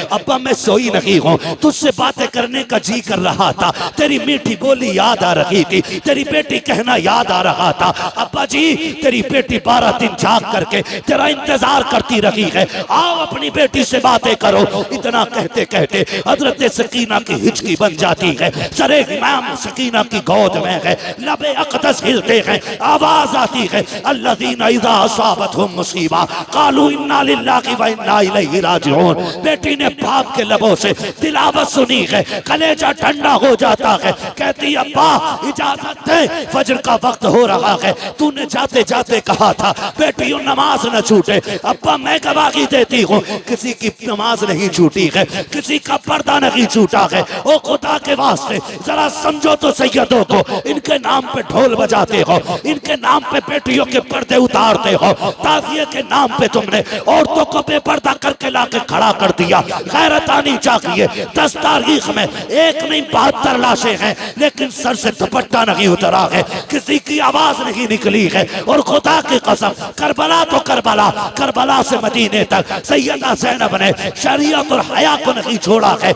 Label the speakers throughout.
Speaker 1: अब्बा मैं सोई नहीं हूँ, तुझसे बातें करने का जी कर रहा था, तेरी मीठी बोली याद आ रही थी, तेरी बेटी कहना याद आ रहा था। अब्बा जी तेरी बेटी 12 दिन जाग करके तेरा इंतजार करती रही है, आओ अपनी बेटी से बातें करो। इतना कहते कहते हजरत सकीना की हिचकी बन जाती है, सरे इमाम सकीना की गोद में है, लबे अक़दस हिलते हैं, आवाज आती है अल्लज़ीना इज़ा असाबतहुम मुसीबा क़ालू इन्ना लिल्लाहि व इन्ना इलैहि राजिऊन। बेटी ने बाप के लबों से तिलावत सुनी है, कलेजा ठंडा हो जाता है, कहती अब्बा इजाजत दे, फजर का वक्त हो रहा है, तूने जाते जाते कहा था बेटियों नमाज न छूटे। अब्बा मैं गवाही देती हूँ किसी की नमाज नहीं छूटी है, किसी का पर्दा नहीं छूटा है। ओ खुदा के वास्ते जरा समझो तो सैयदों को, इनके नाम पे ढोल बजाते हो, इनके नाम पे बेटियों के पर्दे उतारते हो, ताज़िए के नाम पे तुमने औरतों को बेपर्दा करके लाके खड़ा कर दिया। गैरत आनी चाहिए। 10 तारीख में एक नहीं 72 लाशें हैं, लेकिन सर से दुपट्टा नहीं उतरा है, किसी की आवाज नहीं निकली है। और खुदा की कसम करबला तो करबला, करबला से मदीने तक सैयदा ज़ैनब ने शरीयत और हया को नहीं छोड़ा है।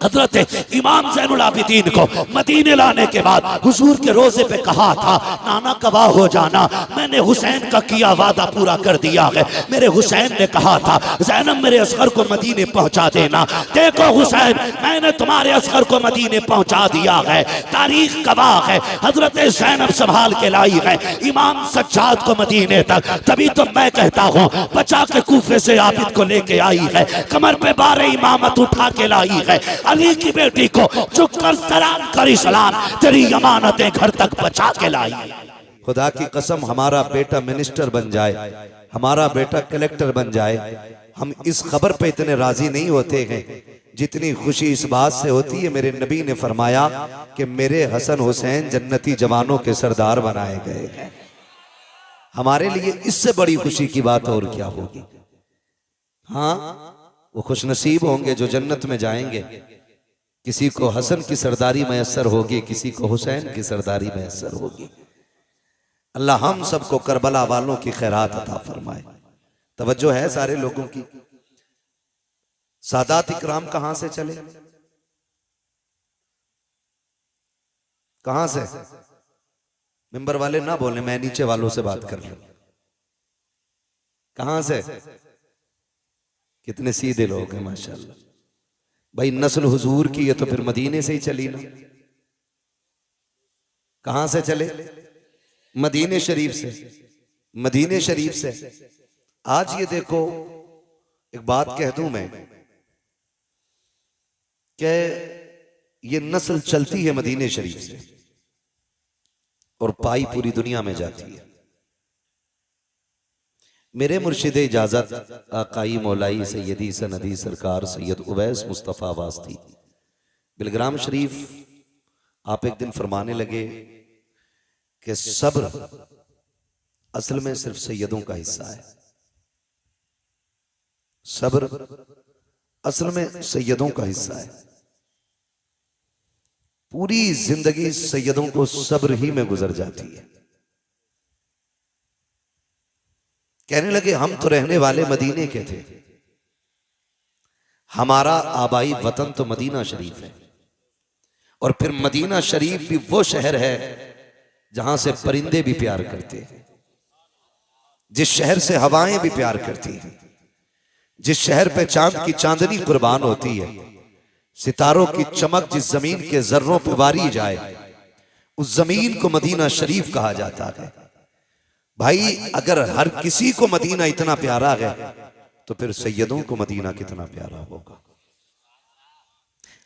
Speaker 1: हजरत इमाम ज़ैनुल आबिदीन को मदीने लाने के बाद हुजूर के रोजे पे कहा था, नाना गवाह हो जाना, मैंने हुसैन का किया वादा पूरा कर दिया है। मेरे हुसैन ने कहा था ज़ैनब मेरे असगर को मदीने पहुंचा देना। देखो हुसैन मैंने तुम्हारे असगर को मदीने पहुंचा दिया है, तारीख गवाह है। हजरत ज़ैनब संभाल के लाई है इमाम सज्जाद को मदीने तक, तभी तो मैं कहता हूँ बचा के कूफे से आबिद को लेके आई है, कमर पे बारे इमामत उठा के लाई है। अली की बेटी को झुककर सलाम करी, सलाम तेरी अमानतें घर तक बचा के लाई।
Speaker 2: खुदा की कसम हमारा बेटा मिनिस्टर बन जाए, हमारा बेटा कलेक्टर बन जाए, हम इस खबर पे इतने राजी नहीं होते हैं जितनी खुशी इस बात से होती है मेरे नबी ने फरमाया कि मेरे हसन हुसैन जन्नती जवानों के सरदार बनाए गए हैं। हमारे लिए इससे बड़ी खुशी की बात और क्या होगी। हाँ वो खुशनसीब होंगे जो जन्नत में जाएंगे, किसी को हसन की सरदारी मैसर होगी, किसी को हुसैन की सरदारी मैसर होगी। अल्लाह हम सबको करबला वालों की खैरात अता फरमाए। तवज्जो है सारे लोगों की। सादात इकराम कहां से चले, कहां से? मिंबर वाले ना बोले, मैं नीचे वालों से बात कर लूं। कहां से? कितने सीधे लोग हैं माशाल्लाह। भाई नस्ल हुजूर की है तो फिर मदीने से ही चली ना। कहां से चले? मदीने शरीफ से। मदीने शरीफ से आज ये देखो, एक बात कह दूं मैं कि ये नस्ल चलती है मदीने शरीफ से और पाई पूरी दुनिया में जाती है। मेरे मुर्शिद इजाजत आकाई मौलाई सैयदी सनदी सरकार सैयद उवैस मुस्तफ़ा वास्ती बिलग्राम शरीफ आप एक दिन फरमाने लगे कि सब्र असल में सिर्फ सैयदों का हिस्सा है। सब्र असल में सैयदों का हिस्सा है। पूरी जिंदगी सैयदों को सब्र ही में गुजर जाती है। कहने लगे हम तो रहने वाले मदीने के थे, हमारा आबाई वतन तो मदीना शरीफ है, और फिर मदीना शरीफ भी वो शहर है जहां से परिंदे भी प्यार करते हैं, जिस शहर से हवाएं भी प्यार करती हैं, जिस शहर पे चांद की चांदनी कुर्बान होती है, सितारों की चमक जिस जमीन के जर्रों पे वारी जाए उस जमीन को मदीना शरीफ कहा जाता है। भाई अगर हर किसी को मदीना इतना प्यारा है तो फिर सैयदों को मदीना कितना प्यारा होगा।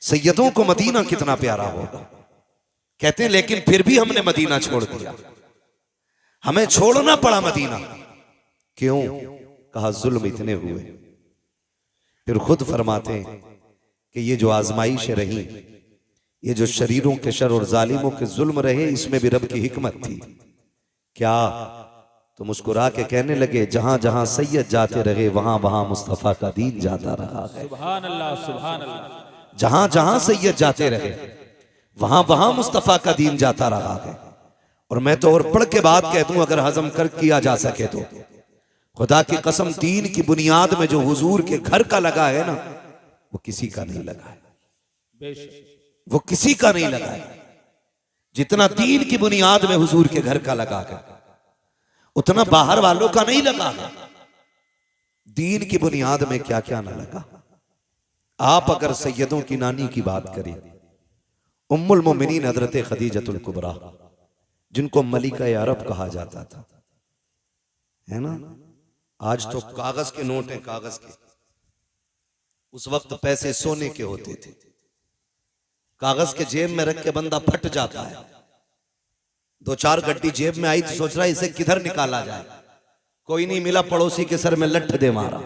Speaker 2: सैयदों को मदीना कितना प्यारा होगा। कहते हैं लेकिन फिर भी हमने मदीना छोड़ दिया, हमें छोड़ना पड़ा मदीना। क्यों? कहा जुल्म इतने हुए। फिर खुद फरमाते हैं कि ये जो आजमाइशें रही, ये जो शरीरों के शर और जालिमों के जुल्म रहे, इसमें भी रब की हिकमत थी। क्या? तो मुस्कुरा के कहने लगे जहां जहां सैयद जाते रहे वहां वहां मुस्तफा का दीन जाता रहा है। सुभान अल्लाह, सुभान अल्लाह। जहां जहां सैयद जाते रहे वहां वहां मुस्तफा का दीन जाता रहा है। और मैं तो और पढ़ के बात कह दूं, अगर हजम कर किया जा सके तो खुदा की कसम, दीन की बुनियाद में जो हुजूर के घर का लगा है ना, वो किसी का नहीं लगा है, वो किसी का नहीं लगा है। जितना दीन की बुनियाद में हुजूर के घर का लगा है, उतना बाहर वालों का नहीं लगा है। दीन की बुनियाद में क्या क्या ना लगा। आप अगर सैयदों की नानी की बात करें, उम्मुल मोमिनीन हजरत खदीजतुल कुबरा, जिनको मलिका अरब कहा जाता था, है ना। आज तो कागज के नोट हैं, कागज के। उस वक्त पैसे सोने के होते थे। कागज के जेब में रख के बंदा फट जाता है। 2-4 गड्डी जेब में आई तो सोच रहा है इसे किधर निकाला जाए, कोई नहीं मिला, पड़ोसी के सर में लठ दे मारा।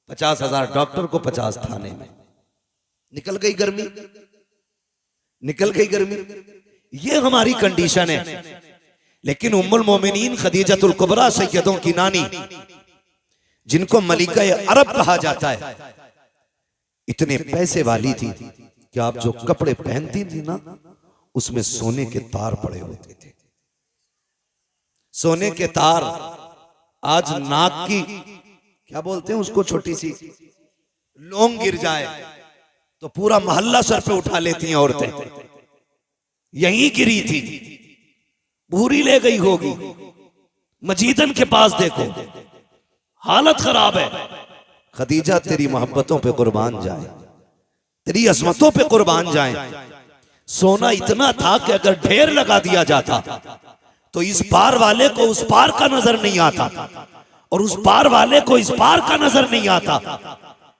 Speaker 2: 50,000 डॉक्टर को, 50 थाने में। निकल गई गर्मी, निकल गई गर्मी। ये हमारी कंडीशन है। लेकिन उम्मुल मोमिनीन खदीजतुल कुबरा, सैयदों की नानी, जिनको मलिका अरब कहा जाता है, इतने पैसे वाली थी कि आप जो कपड़े पहनती थी ना, उसमें सोने के तार पड़े होते थे। सोने के तार। आज नाक की क्या बोलते हैं उसको, छोटी सी लौंग गिर जाए तो पूरा मोहल्ला सर पे उठा लेती हैं औरतें। यहीं गिरी थी, पूरी ले गई होगी। मजीदन के पास देखो, हालत खराब है। खदीजा तेरी मोहब्बतों पे कुर्बान जाए, तेरी अजमतों पे कुर्बान जाए। सोना इतना था कि अगर ढेर लगा दिया जाता तो इस पार वाले को उस पार का नजर नहीं आता, और उस पार वाले को इस पार का नजर नहीं आता।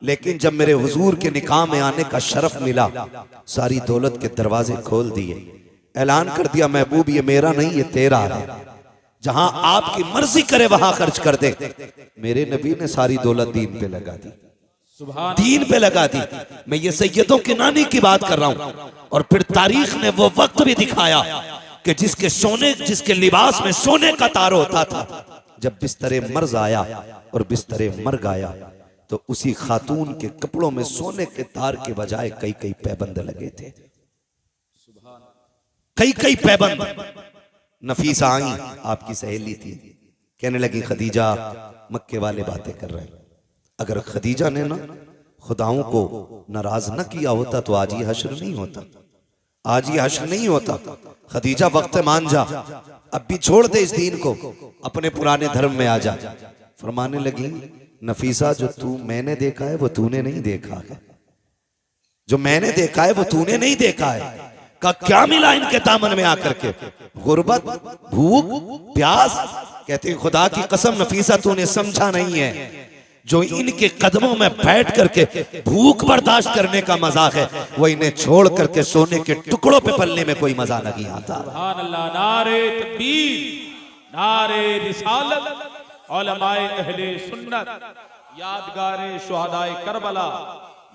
Speaker 2: लेकिन जब मेरे हुजूर के निकाह में आने का शरफ मिला, सारी दौलत के दरवाजे खोल दिए, ऐलान कर दिया, महबूब ये मेरा नहीं, ये तेरा है, जहां आपकी मर्जी करे वहां खर्च कर दे। मेरे नबी ने सारी दौलत दीन पे लगा दी, दीन पे लगा दी। मैं ये सैयदों की नानी की बात कर रहा हूं। और फिर तारीख ने वो वक्त भी दिखाया कि जिसके लिबास में सोने का तार होता था, जब बिस्तरे मर्ज आया और बिस्तरे मर गया, तो उसी खातून के कपड़ों में सोने के तार के बजाय कई कई पैबंद लगे थे, कई कई पैबंद। नफीसा आई, आपकी सहेली थी, कहने लगी खदीजा, मक्के वाले बातें कर रहे हैं। अगर खदीजा ने ना खुदाओं को नाराज न किया होता तो आज ये हश्र नहीं होता, आज ये हश्र नहीं होता। खदीजा वक्त मान जा, अब भी छोड़ दे इस दीन को, अपने पुराने धर्म में आ जा। फरमाने लगी, नफीसा जो तू मैंने देखा है वो तूने नहीं देखा है, जो मैंने देखा है वो तूने नहीं देखा है। का क्या मिला इनके दामन में आकर के, गुर्बत, भूख, प्यास। कहते खुदा की कसम नफीसा तूने समझा नहीं है, जो इनके कदमों में बैठ करके भूख बर्दाश्त करने का मजाक है, वो इन्हें छोड़ करके सोने के टुकड़ों पे पलने में कोई मजा नहीं आता।
Speaker 3: सुभान अल्लाह। नारे तकबीर, नारे रिसालत, उलमाए अहले सुन्नत, यादगारे शुहदाए करबला,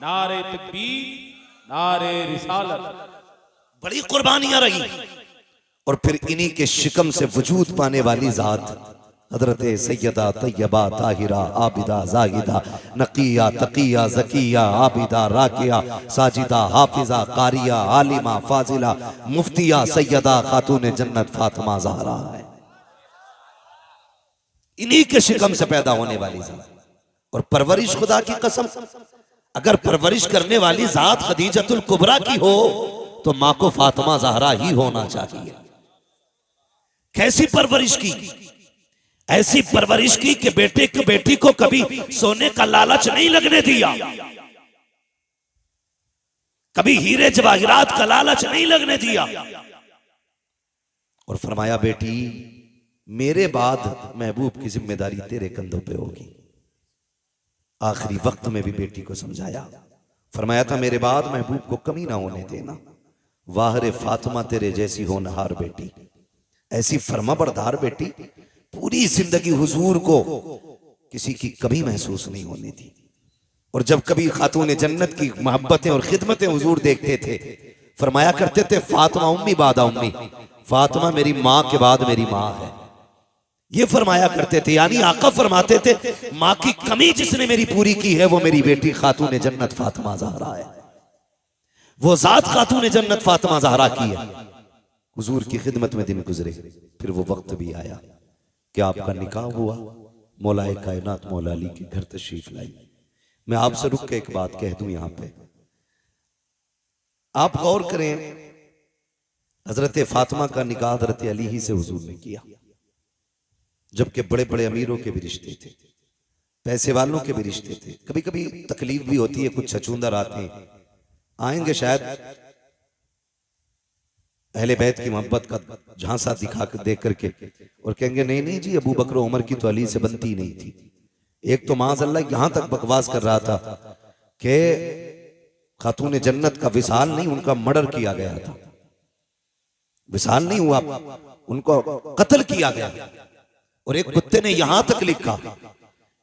Speaker 3: नारे तकबीर, नारे रिसालत।
Speaker 2: बड़ी कुर्बानियां रही। और फिर इन्हीं के शिकम से वजूद पाने वाली जात हजरत सैयदा तैयबा ताहिरा आबिदा जाहिदा नकिया तकिया जकिया आबिदा राकिया साजिदा हाफिजा कारिया आलिमा फाजिला मुफ्तिया सैयदा खातून जन्नत फातिमा ज़हरा है। इन्हीं के शिकम से पैदा होने वाली जात। और परवरिश, खुदा की कसम, अगर परवरिश करने वाली जात खदीजतुल कुबरा की हो तो मां को फातिमा ज़हरा ही होना चाहिए। कैसी परवरिश की, ऐसी परवरिश की कि बेटी को कभी सोने का लालच नहीं लगने दिया, कभी हीरे जवाहिरात का लालच नहीं लगने दिया। और फरमाया, बेटी मेरे बाद महबूब की जिम्मेदारी तेरे कंधों पे होगी। आखिरी वक्त में भी बेटी को समझाया, फरमाया था मेरे बाद महबूब को कमी ना होने देना। वाहरे फातिमा तेरे जैसी होनहार बेटी, ऐसी फरमाबरदार बेटी, पूरी जिंदगी हुजूर को किसी की कमी महसूस नहीं होने दी। और जब कभी खातून जन्नत की मोहब्बतें और खिदमतें हुजूर देखते थे, फरमाया करते थे, फातिमा उम्मी बादा उम्मी, फातिमा मेरी माँ के बाद मेरी माँ है। ये फरमाया करते थे, यानी आका फरमाते थे, माँ की कमी जिसने मेरी पूरी की है वो मेरी बेटी खातून जन्नत फातिमा ज़हरा है। वो जात खातून जन्नत फातिमा ज़हरा की है। हुजूर की खिदमत में दिन गुजरे, फिर वो वक्त भी आया कि आपका निकाह हुआ, मौलाए कायनात मौला अली के घर तशरीफ लाई। मैं आपसे रुक के एक बात कह दूं यहां पे, आप गौर करें, हजरत फातिमा का निकाह हजरत अली ही से हुजूर ने किया, जबकि बड़े बड़े अमीरों के भी रिश्ते थे, पैसे वालों के भी रिश्ते थे। कभी कभी तकलीफ भी होती है, कुछ छछूंदर आते हैं, आएंगे शायद अहले बैत की मोहब्बत का झांसा दिखा कर देख करके और कहेंगे नहीं नहीं जी, अबू बकर उमर की तो अली से बनती नहीं थी। एक तो माज़अल्लाह यहां तक बकवास कर रहा था कि खातून जन्नत का विसाल नहीं, उनका मर्डर किया गया था, विसाल नहीं हुआ, उनको कत्ल किया गया। और एक कुत्ते ने यहां तक लिखा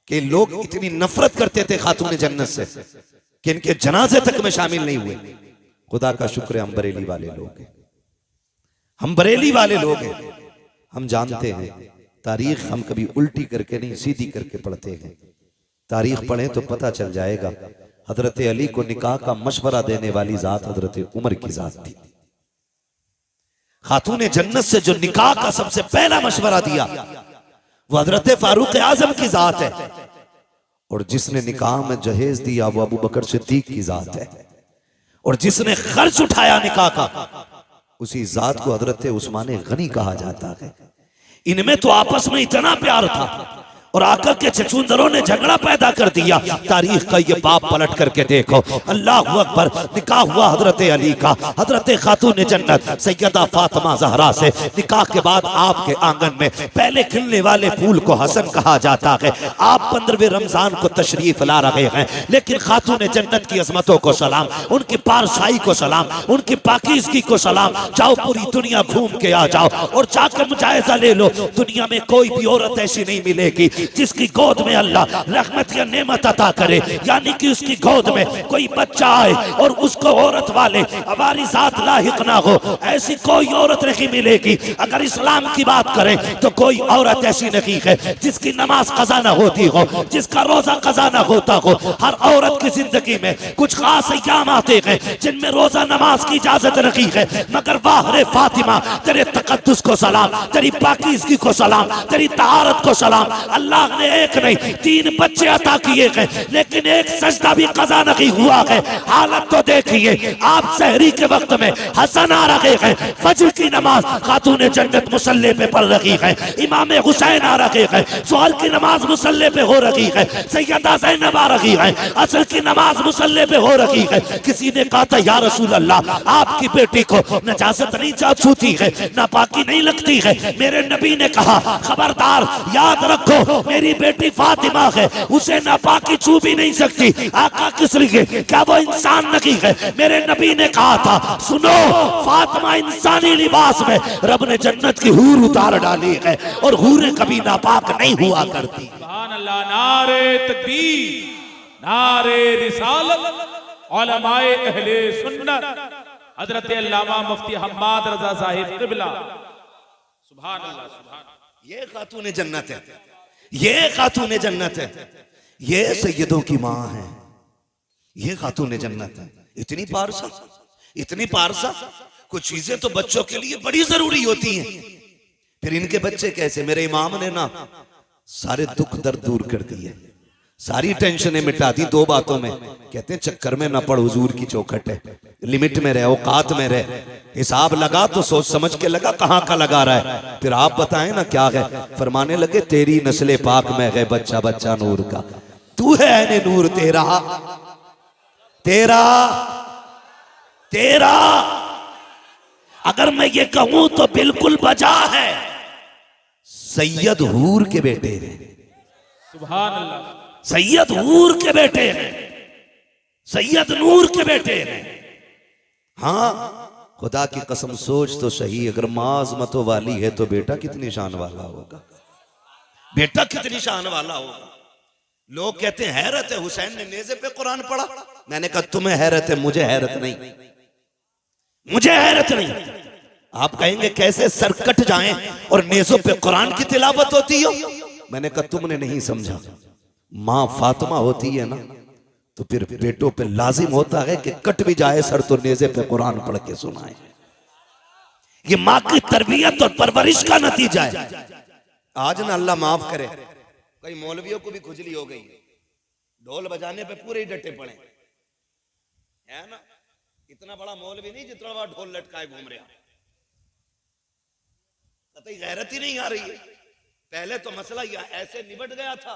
Speaker 2: कि लोग इतनी नफरत करते थे खातून जन्नत से कि इनके जनाजे तक में शामिल नहीं हुए। खुदा का शुक्र है हम बरेली वाले लोग हैं, हम बरेली वाले लोग हैं, हम जानते हैं तारीख हम कभी उल्टी करके नहीं सीधी करके पढ़ते हैं। तारीख पढ़ें तो पता चल जाएगा हजरत अली को निकाह का मशवरा देने वाली जात हजरत उमर की जात थी। खातून जन्नत से जो निकाह का सबसे पहला मशवरा दिया वो हजरत फारूक आजम की जात है, और जिसने निकाह में जहेज दिया वो अबू बकर सिद्दीक की जात है, और जिसने खर्च उठाया निकाह का उसी जात को हजरत उस्मान गनी कहा जाता है। इनमें तो आपस में इतना प्यार था और आकर के छछूंदरों ने झगड़ा पैदा कर दिया। तारीख का ये बाप पलट करके देखो, अल्लाह अकबर, निकाह हुआ हजरत अली का, हजरत खातून जन्नत सैयदा फातिमा ज़हरा से। निकाह के बाद आपके आंगन में पहले खिलने वाले फूल को हसन कहा जाता है। आप 15वें रमजान को तशरीफ ला रहे हैं, लेकिन खातून जन्नत की अजमतों को सलाम, उनकी पारसाई को सलाम, उनकी पाकीज़गी को सलाम। जाओ पूरी दुनिया घूम के आ जाओ और जाकर मुजायजा ले लो, दुनिया में कोई भी औरत ऐसी नहीं मिलेगी जिसकी गोद में अल्लाह रहमत या नेमत अता करे, यानी कि उसकी गोद में कोई बच्चा आए और उसको औरत वाले हमारी जात लाहिक ना हो, ऐसी कोई औरत नहीं मिलेगी। अगर इस्लाम की बात करें तो कोई औरत ऐसी नहीं है जिसकी नमाज कज़ा ना होती हो, जिसका रोजा कज़ा ना होता हो। हर औरत की जिंदगी में कुछ खास अय्याम आते हैं जिनमें रोजा नमाज की इजाजत नहीं है, मगर वाह रे फातिमा, तेरे तकद्दुस को सलाम, तेरी पाकीज़गी को सलाम, तेरी तहारत को सलाम। अल्लाह ने एक नहीं 3 बच्चे अता किए हैं, लेकिन एक सजदा भी कज़ा नहीं हुआ है। हालत तो देखिए, आप सहरी के वक्त में हसन आ रहे हैं, फजर की नमाज खातून जन्नत मुसल्ले पे पढ़ रही है, इमाम हुसैन आ रहे हैं, ज़ोहर की नमाज मुसल्ले पे हो रही है, सैयदा ज़ैनब आ रही है, असर की नमाज मुसल्ले पे हो रही है। किसी ने कहा था या रसूल अल्लाह, आपकी बेटी को नजासत नहीं छूती है, नापाकी नहीं लगती है। मेरे नबी ने कहा खबरदार, याद रखो मेरी बेटी फातिमा है, उसे नापाकी छू भी नहीं सकती। आका किस लिए, क्या वो इंसान नहीं है? मेरे नबी ने कहा था सुनो, फातिमा इंसानी लिबास में रब ने जन्नत की हूर उतार डाली है और हूरें कभी नापाक नहीं हुआ करती।
Speaker 3: सुभान अल्लाह, नारे तकबीर, नारे रिसालत, उलमाए अहले सुन्नत, हजरत अल्लामा मुफ्ती हम्माद रजा साहिब क़िबला। सुभान अल्लाह, सुभान।
Speaker 2: ये खातून जन्नत है, ये खातून जन्नत है, ये सैयदों की माँ है, ये खातून जन्नत है। इतनी पारसा, इतनी पारसा। कुछ चीजें तो बच्चों के लिए बड़ी जरूरी होती हैं, फिर इनके बच्चे कैसे। मेरे इमाम ने ना सारे दुख दर्द दूर कर दिए, सारी टेंशनें मिटा दी 2 बातों में। कहते हैं चक्कर में ना पड़, हुजूर की चौखट है, लिमिट में रहे, औकात में रहे। हिसाब लगा तो सोच समझ के लगा, कहाँ का लगा रहा है। फिर आप बताएं ना क्या है। फरमाने लगे तेरी नस्ले पाक में है बच्चा बच्चा नूर का, तू है ऐने नूर तेरा तेरा तेरा। अगर मैं ये कहूं तो बिल्कुल बजा है, सैयद हूर के बेटे हैं,
Speaker 3: सुभान अल्लाह,
Speaker 2: सैयद हूर के बेटे हैं, सैयद नूर के बेटे हैं। हाँ, खुदा की कसम सोच तो सही, अगर माँ अज़मतों वाली है तो बेटा कितनी शान वाला होगा, बेटा कितनी शान वाला होगा। लोग कहते हैं हैरत है, हुसैन ने नेज़े पे कुरान पढ़ा। मैंने कहा तुम्हें हैरत है, मुझे हैरत नहीं, मुझे हैरत नहीं। आप कहेंगे कैसे सर कट जाएं और नेज़ों पे कुरान की तिलावत होती हो। मैंने कहा तुमने नहीं समझा, माँ फातिमा होती है ना तो फिर बेटों पे लाजिम होता है कि कट भी जाए सर तो नेज़े पे कुरान पढ़ के सुनाए। ये माँ की तरबियत और परवरिश का नतीजा है। आज ना अल्लाह माफ करे, कई मौलवियों को भी खुजली हो गई, ढोल बजाने पे पूरे ही डटे पड़े, है ना। इतना बड़ा मौलवी नहीं जितना बड़ा ढोल लटकाए घूम रहा, कतई गैरत ही नहीं आ रही है। पहले तो मसला यह ऐसे निबट गया था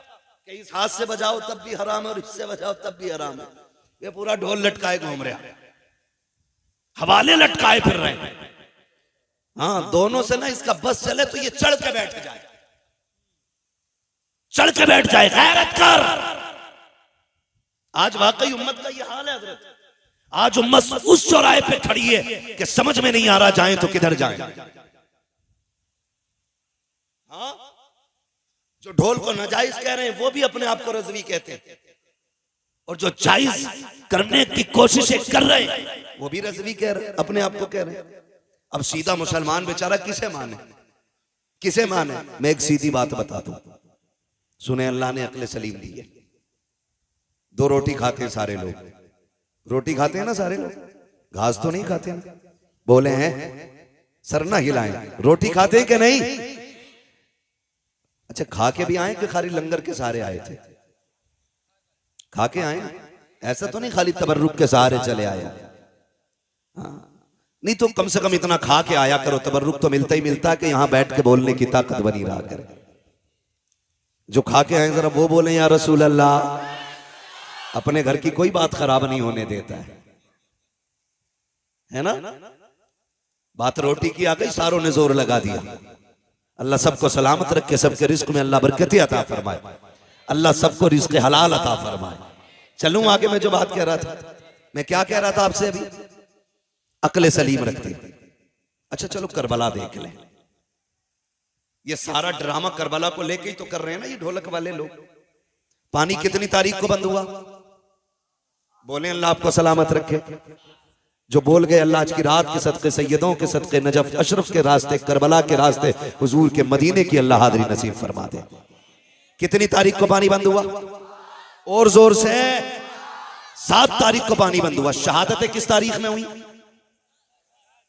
Speaker 2: कि इस हाथ से बजाओ तब भी हराम है और इससे बजाओ तब भी हराम है। ये पूरा ढोल लटकाए घूम रहा,
Speaker 1: हवाले लटकाए फिर रहे हैं।
Speaker 2: हाँ, दोनों से ना इसका बस चले तो ये चढ़ के बैठ जाए,
Speaker 1: चढ़ के बैठ जाए, गैरत कर।
Speaker 2: आज वाकई उम्मत का ये हाल है हजरत।
Speaker 1: आज उम्मत उस चौराहे पे खड़ी है कि समझ में नहीं आ रहा जाएं तो किधर जाएं।
Speaker 2: हाँ, जो ढोल को नाजायज कह रहे हैं वो भी अपने आप को रज़वी कहते हैं,
Speaker 1: और जो जायज करने की कोशिशें कर रहे हैं
Speaker 2: वो भी रज़वी कह रहे हैं, अपने आप को कह रहे हैं। अब सीधा मुसलमान बेचारा किसे माने, किसे माने? मैं एक सीधी बात बता दूं, सुने, अल्लाह ने अक्ल सलीम दी है। दो रोटी खाते हैं सारे लोग, रोटी खाते हैं ना सारे लोग, घास तो नहीं खाते ना? बोले हैं, सर ना हिलाएं, रोटी खाते हैं कि नहीं? अच्छा, खा के भी आए कि खाली लंगर के सहारे आए थे? खा के आए, ऐसा तो नहीं खाली तबर्रुक के सहारे चले आए। हाँ, नहीं तो कम से कम इतना खा के आया करो, तबर्रुक तो मिलता ही मिलता है कि यहां बैठ के बोलने की ताकत बनी रहा करे। जो खा के आए जरा वो बोले या रसूल अल्लाह। अपने घर की कोई बात खराब नहीं होने देता है ना। बात रोटी की आ गई, सारों ने जोर लगा दिया। अल्लाह सबको सलामत रखे, सबके रिस्क में अल्लाह बरकत अता फरमाए, अल्लाह सबको रिस्क हलाल अता फरमाए। चलूं आगे, मैं जो बात कह रहा था, मैं क्या कह रहा था आपसे अभी, अक्ल सलीम रखते। अच्छा चलो करबला देख लें। ये सारा ड्रामा करबला को लेके ही तो कर रहे हैं ना ये ढोलक वाले लोग। पानी कितनी तारीख को बंद हुआ? बोले अल्लाह आपको सलामत रखे। जो बोल गए अल्लाह आज की रात के सदके, सैयदों के सदके, नजफ अशरफ के रास्ते, करबला के रास्ते, हुजूर के मदीने की अल्लाह हाज़री नसीब फरमा दे। कितनी तारीख को पानी बंद हुआ? और जोर से 7 तारीख को पानी बंद हुआ। शहादतें किस तारीख में हुई?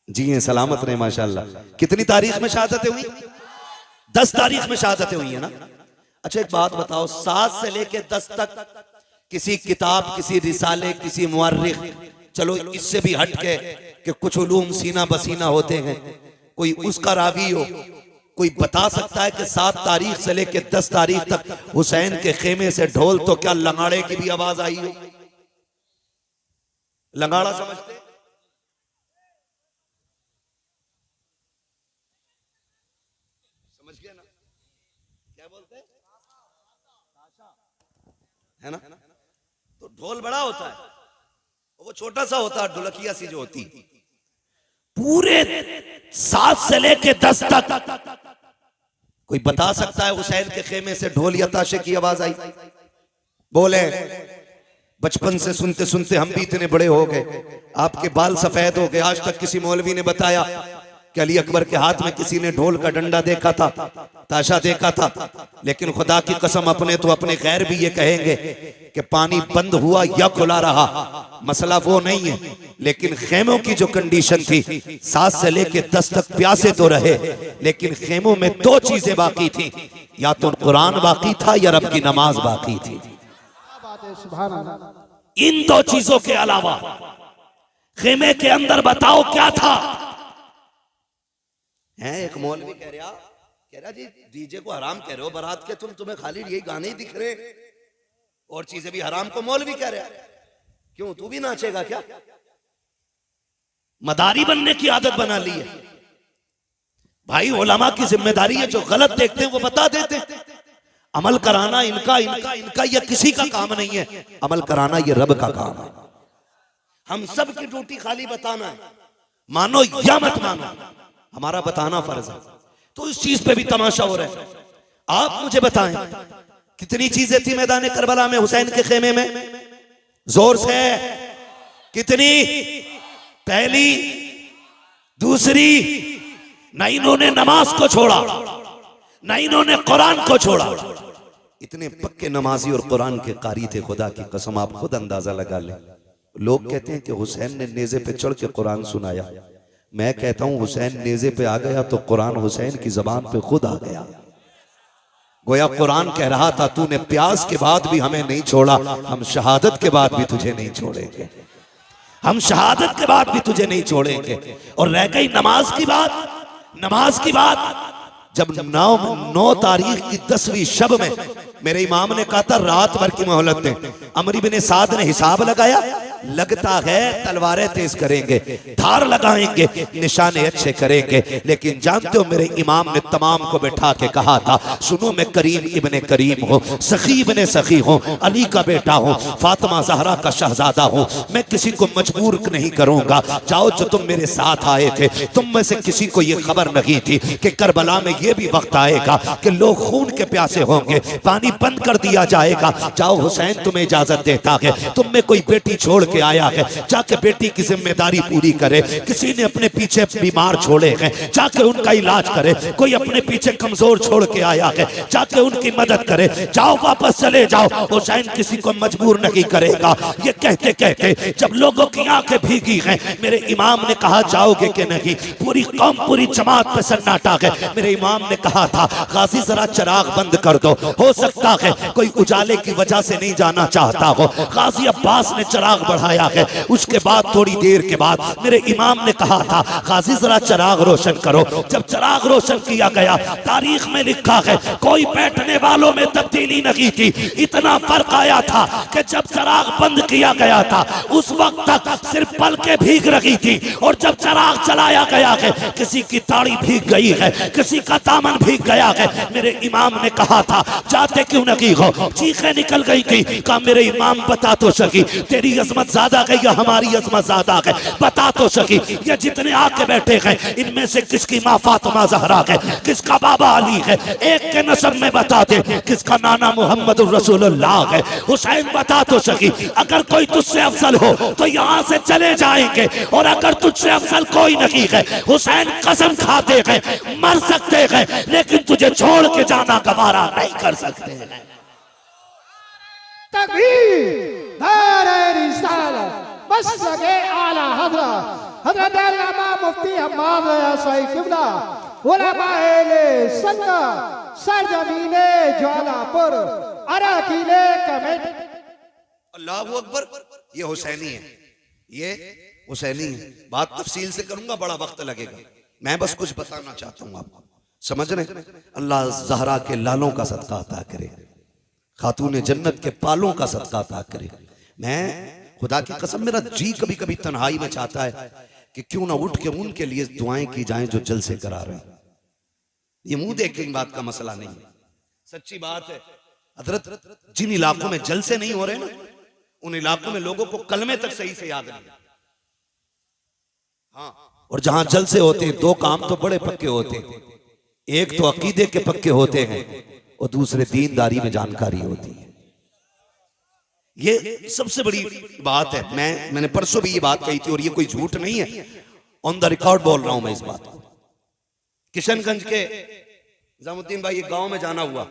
Speaker 2: जी हैं, सलामत रहे माशाल्लाह। कितनी तारीख में शहादतें हुई? 10 तारीख में शहादतें हुई है ना। अच्छा एक बात बताओ, 7 से लेके 10 तक किसी किताब, किसी रिसाले, किसी मुअर्रिख, चलो इससे भी हट के कि कुछ उलूम सीना बसीना होते हैं, कोई उसका रावी हो, कोई बता सकता है कि 7 तारीख से लेके 10 तारीख तक हुसैन के खेमे से ढोल तो क्या लंगाड़े की भी आवाज आई हो? लंगाड़ा समझते? समझ गया ना क्या बोलते हैं? है ना। तो ढोल बड़ा होता है, वो छोटा सा होता है, ढोलकिया सी जो होती।
Speaker 1: पूरे 7 से लेके 10 तक
Speaker 2: कोई बता सकता है हुसैन के खेमे से ढोल या ताशे की आवाज आई? बोले बचपन से सुनते सुनते हम भी इतने बड़े हो गए, आपके बाल सफेद हो गए, आज तक किसी मौलवी ने बताया कि अली अकबर के हाथ में किसी ने ढोल का डंडा देखा था, ताशा देखा था? लेकिन खुदा की कसम अपने तो अपने गैर भी ये कहेंगे कि पानी बंद हुआ या खुला रहा, मसला वो नहीं है। लेकिन खेमों की जो कंडीशन थी, 7 से लेके 10 तक प्यासे तो रहे, लेकिन खेमों में 2 चीजें बाकी थी, या तो कुरान बाकी था या रब की नमाज बाकी थी।
Speaker 1: इन 2 चीजों के अलावा खेमे के अंदर बताओ क्या था?
Speaker 2: है एक मौलवी कह रहा जी डीजे को हराम कह रहे हो बारात के, तुम्हें खाली यही गाने ही दिख रहे और चीजें भी हराम को मौलवी कह रहा है। क्यों, तू भी नाचेगा क्या?
Speaker 1: मदारी बनने की आदत बना ली है भाई। उलमा की जिम्मेदारी है, जो गलत देखते हैं वो बता देते हैं। अमल कराना इनका इनका इनका या किसी का काम नहीं है,
Speaker 2: अमल कराना ये रब का काम है। हम सब की ड्यूटी खाली बताना है,
Speaker 1: मानो या मत मानो,
Speaker 2: हमारा बताना फर्ज है।
Speaker 1: तो इस चीज पे भी तमाशा हो रहा है। आप मुझे बताएं कितनी चीजें थी मैदान करबला में हुसैन के खेमे में? जोर से कितनी? पहली, दूसरी, न इन्होंने नमाज को छोड़ा, न इन्होंने कुरान को छोड़ा।
Speaker 2: इतने पक्के नमाजी और कुरान के कारी थे, खुदा की कसम आप खुद अंदाजा लगा लें। लोग कहते हैं कि हुसैन ने नेज़े पे चढ़ के कुरान सुनाया। मैं कहता हूं हुसैन नेज़े पे आ गया तो कुरान हुसैन की जबान पे खुद आ गया। गोया कुरान कह रहा था तूने प्यास के बाद भी हमें नहीं छोड़ा, हम शहादत के बाद भी तुझे नहीं छोड़ेंगे,
Speaker 1: हम शहादत के बाद भी तुझे नहीं छोड़ेंगे। और रह गई नमाज की बात, नमाज की बात,
Speaker 2: जब 9 तारीख की 10वीं शब में मेरे इमाम ने कहा था रात भर की मोहलत दें, अमर इब्न साद ने हिसाब लगाया, लगता है तलवारें तेज करेंगे, धार लगाएंगे, निशाने अच्छे करेंगे। लेकिन जानते हो मेरे इमाम ने तमाम को बैठा के कहा था सुनो मैं करीम इब्ने करीम हूँ, सखी इब्ने सखी हूँ, अली का बेटा हूँ, फातिमा जहरा का शहजादा हूँ, मैं किसी को मजबूर नहीं करूंगा। जाओ जो तुम मेरे साथ आए थे तुम में से किसी को ये खबर नहीं थी कि करबला में ये भी वक्त आएगा कि लोग खून के प्यासे होंगे, पानी बंद कर दिया जाएगा। जाओ हुसैन तुम्हें इजाजत देता है, तुम में कोई बेटी छोड़ के आया है, जाके बेटी की जिम्मेदारी पूरी करे। किसी ने अपने पीछे बीमार छोड़े हैं, जाके उनका इलाज करे। कोई अपने पीछे कमजोर छोड़ के आया है, जाके उनकी मदद करे। जाओ वापस चले जाओ, हुसैन किसी को मजबूर नहीं करेगा। ये कहते कहते जब लोगों की आंखें भीगी हैं, मेरे इमाम ने कहा जाओगे कि नहीं। पूरी कौम पूरी जमात पे सन्नाटा है। मेरे इमाम ने कहा था गाजी जरा चिराग बंद कर दो, हो सकता है कोई उजाले की वजह से नहीं जाना चाहता हो। गाजी अब्बास ने चिराग बढ़ाया है। उसके बाद थोड़ी देर के बाद मेरे इमाम ने कहा था गाजी जरा चिराग रोशन करो। जब चिराग रोशन किया गया, तारीख में लिखा है कोई बैठने वालों में तब्दीली नहीं थी। इतना फर्क आया था कि जब चिराग बंद किया गया था उस वक्त तक सिर्फ पलकें भीग रही थी, और जब चिराग चलाया गया है किसी की ताड़ी भीग गई है, किसी का दामन भीग गया है। मेरे इमाम ने कहा था जाते क्यों नहीं हो, चीखें निकल गई थी। कहा मेरे इमाम बता तो सकी तेरी अजमत ज्यादा है या हमारी अजमत ज्यादा है, बता तो सकी। ये जितने आके बैठे हैं इनमें से किसकी माँ फातिमा जहरा है, किसका बाबा अली है, एक के नसब में बता दे, किसका नाना मोहम्मद रसूलुल्लाह है। हुसैन बता तो सकी। अगर कोई तुझसे अफजल हो तो यहाँ से चले जाएंगे, और अगर तुझसे अफजल कोई नहीं है हुसैन कसम खाते हैं मर सकते हैं, लेकिन तुझे छोड़ के जाना गवारा नहीं कर सकते हैं।
Speaker 4: तकबीर नारे रिसालत बस लगे आला हज़रत हज़रत अल्लामा मुफ्ती हम्माद रज़ा साहिब क़िबला उलमाए सुन्नत सरजमीने ज्वालापुर अराकीले कमेटी।
Speaker 2: अल्लाहु अकबर। ये हुसैनी है, ये हुसैनी है। बात तफसील से करूंगा, बड़ा वक्त लगेगा। मैं बस कुछ बताना चाहता हूँ आपको, समझ रहे। अल्लाह जहरा के लालों का सदका अता करे, खातून जन्नत के पालों का सदका अता करे। मैं खुदा की कसम मेरा जी कभी कभी तन्हाई में चाहता है कि क्यों ना उठ के उनके लिए दुआएं की जाएं जो जलसे करा रहे हैं। ये मुंह देख के बात का मसला नहीं है, सच्ची बात है। हजरत जिन इलाकों में जलसे नहीं हो रहे ना, उन इलाकों में लोगों को कलमे तक सही से याद नहीं। हाँ, और जहां जलसे होते हैं दो काम तो बड़े पक्के होते हैं, एक तो अकीदे के पक्के होते हैं और दूसरे दीनदारी में जानकारी होती है। ये सबसे बड़ी बात है। मैंने परसों भी ये बात कही थी और ये कोई झूठ नहीं है, ऑन द रिकॉर्ड बोल रहा हूं मैं इस बात को। किशनगंज के निजामुद्दीन भाई एक गांव में जाना हुआ,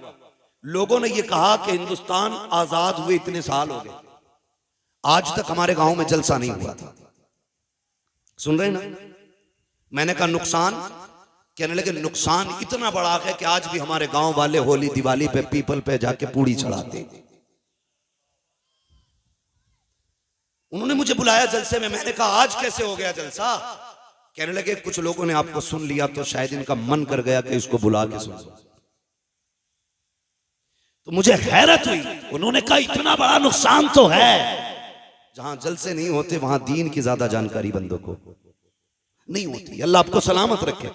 Speaker 2: लोगों ने ये कहा कि हिंदुस्तान आजाद हुए इतने साल हो गए, आज तक हमारे गांव में जलसा नहीं हुआ था। सुन रहे ना? मैंने कहा नुकसान, कहने लगे नुकसान इतना बड़ा है कि आज भी हमारे गांव वाले होली दिवाली पे पीपल पे जाके पूड़ी चढ़ाते। उन्होंने मुझे बुलाया जलसे में, मैंने कहा आज कैसे हो गया जलसा? कहने लगे कुछ लोगों ने आपको सुन लिया तो शायद इनका मन कर गया कि इसको बुला के सुन। तो मुझे हैरत हुई, उन्होंने कहा इतना बड़ा नुकसान तो है। जहां जलसे नहीं होते वहां दीन की ज्यादा जानकारी बंदों को नहीं होती। अल्लाह आपको सलामत रखे।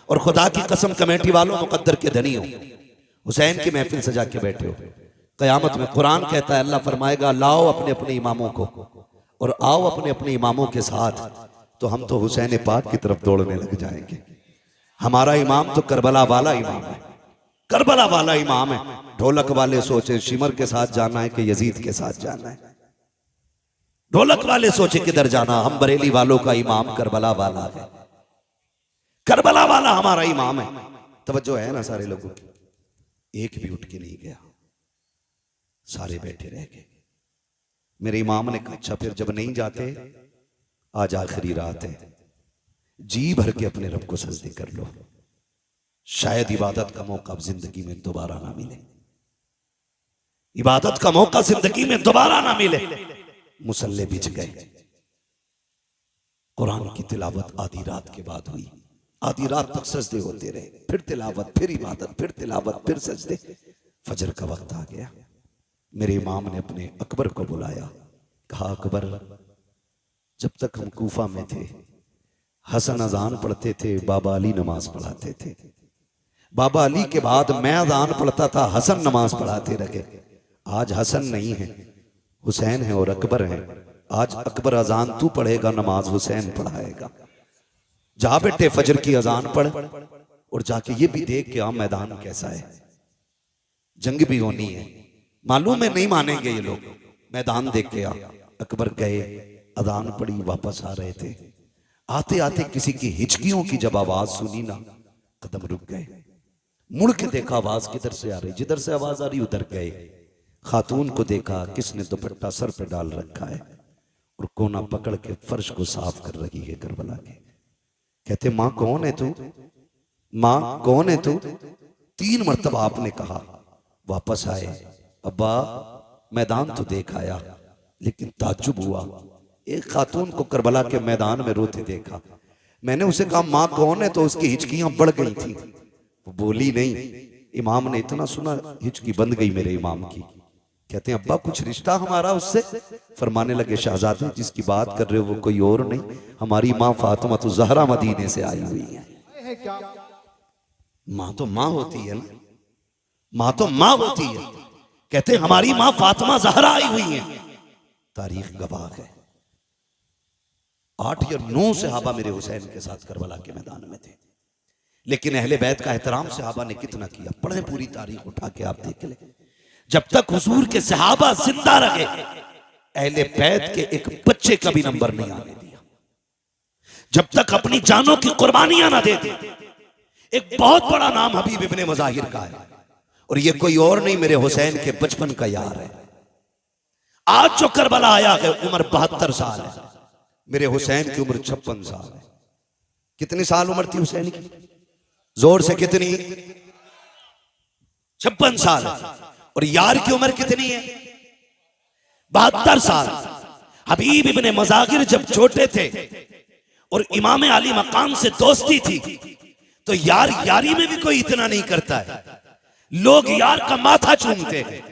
Speaker 2: और खुदा की कसम कमेटी वालों मुकद्दर के धनी हो, हुसैन की महफिल सजा के बैठे हो, कयामत में कुरान कहता है अल्लाह फरमाएगा लाओ अपने अपने इमामों को और आओ अपने अपने इमामों के साथ, तो हम तो हुसैन पाक की तरफ दौड़ने लग जाएंगे। हमारा इमाम तो करबला वाला इमाम है, करबला वाला इमाम है। ढोलक वाले सोचे शिमर के साथ जाना है कि यजीद के साथ जाना है, ढोलक वाले सोचे किधर जाना। हम बरेली वालों का इमाम करबला वाला है, करबला वाला हमारा इमाम है। तवज्जो है ना सारे लोगों की? एक भी उठ के नहीं गया, सारे बैठे रह गए। मेरे इमाम ने कहा अच्छा फिर जब नहीं जाते, आज आखिरी रात है, जी भर के अपने रब को सजदे कर लो,
Speaker 1: शायद इबादत का मौका अब जिंदगी में दोबारा ना मिले, इबादत का मौका जिंदगी में दोबारा ना मिले। मुसल्ले बिछ गए। कुरान की तिलावत आधी रात के बाद हुई, आधी रात तक सजदे होते रहे, फिर तिलावत, फिर इबादत, फिर तिलावत, फिर सजदे। फजर का वक्त आ गया। मेरे इमाम ने अपने अकबर को बुलाया, कहा अकबर, जब तक हम कूफा में थे हसन अजान पढ़ते थे, बाबा अली नमाज पढ़ाते थे। बाबा अली के बाद मैं अजान पढ़ता था, हसन नमाज पढ़ाते रहे। आज हसन नहीं है, हुसैन है और अकबर है। आज अकबर अजान तू पढ़ेगा, नमाज हुसैन पढ़ाएगा। जा बेटे फजर की अजान पढ़ और जाके ये भी देख के आ मैदान कैसा है। जंग भी होनी है, मालूम है नहीं मानेंगे ये लोग। मैदान देख के आ। अकबर गए, अजान पढ़ी, वापस आ रहे थे। आते आते किसी की हिचकियों की जब आवाज सुनी ना, कदम रुक गए। मुड़ के देखा आवाज किधर से आ रही, जिधर से आवाज आ रही उधर गए। खातून को देखा, किसने दुपट्टा सर पे डाल रखा है और कोना पकड़ के फर्श को साफ कर रही है करबला के। कहते मां कौन है तू, मां कौन है तू? 3 मरतबा आपने कहा। वापस आए, अब्बा मैदान तो देख आया, लेकिन ताज्जुब हुआ, एक खातून को करबला के मैदान में रोते देखा। मैंने उसे कहा मां कौन है, तो उसकी हिचकियां बढ़ गई थी, वो बोली नहीं। इमाम ने इतना सुना, हिचकी बंद गई मेरे इमाम की। कहते हैं अब्बा कुछ रिश्ता हमारा उससे? फरमाने लगे शाहजादे जिसकी बात कर रहे हो वो कोई और नहीं, हमारी माँ फातिमा तो ज़हरा मदीने से आई हुई है। माँ तो माँ होती है ना, माँ तो माँ होती है। कहते हैं हमारी माँ फातिमा ज़हरा आई हुई है। तारीख गवाह है। 8 या 9 सहाबा मेरे हुसैन के साथ करबला के मैदान में थे, लेकिन अहले बैत का एहतराम सहाबा ने कितना किया। पढ़े पूरी तारीख उठा के आप देख ले। जब तक हुजूर के सहाबा जिंदा रहे, अहले बैत के एक बच्चे का भी नंबर नहीं आने दिया। जब तक अपनी जानों की कुर्बानियां ना दे दी। एक बहुत बड़ा नाम हबीब इब्ने मज़ाहिर का है, और ये कोई और नहीं, मेरे हुसैन के बचपन का यार है। आज जो करबला आया है उम्र 72 साल है, मेरे हुसैन की उम्र 56 साल है। कितनी साल उम्र थी हुसैन की? जोर से कितनी? 56 साल। और यार की उम्र कितनी है? 72 साल। हबीब इब्ने मज़ाहिर जब छोटे थे और इमाम अली मकाम से दोस्ती थी, तो यार यारी में भी कोई इतना नहीं करता है। लोग यार का माथा चूमते हैं,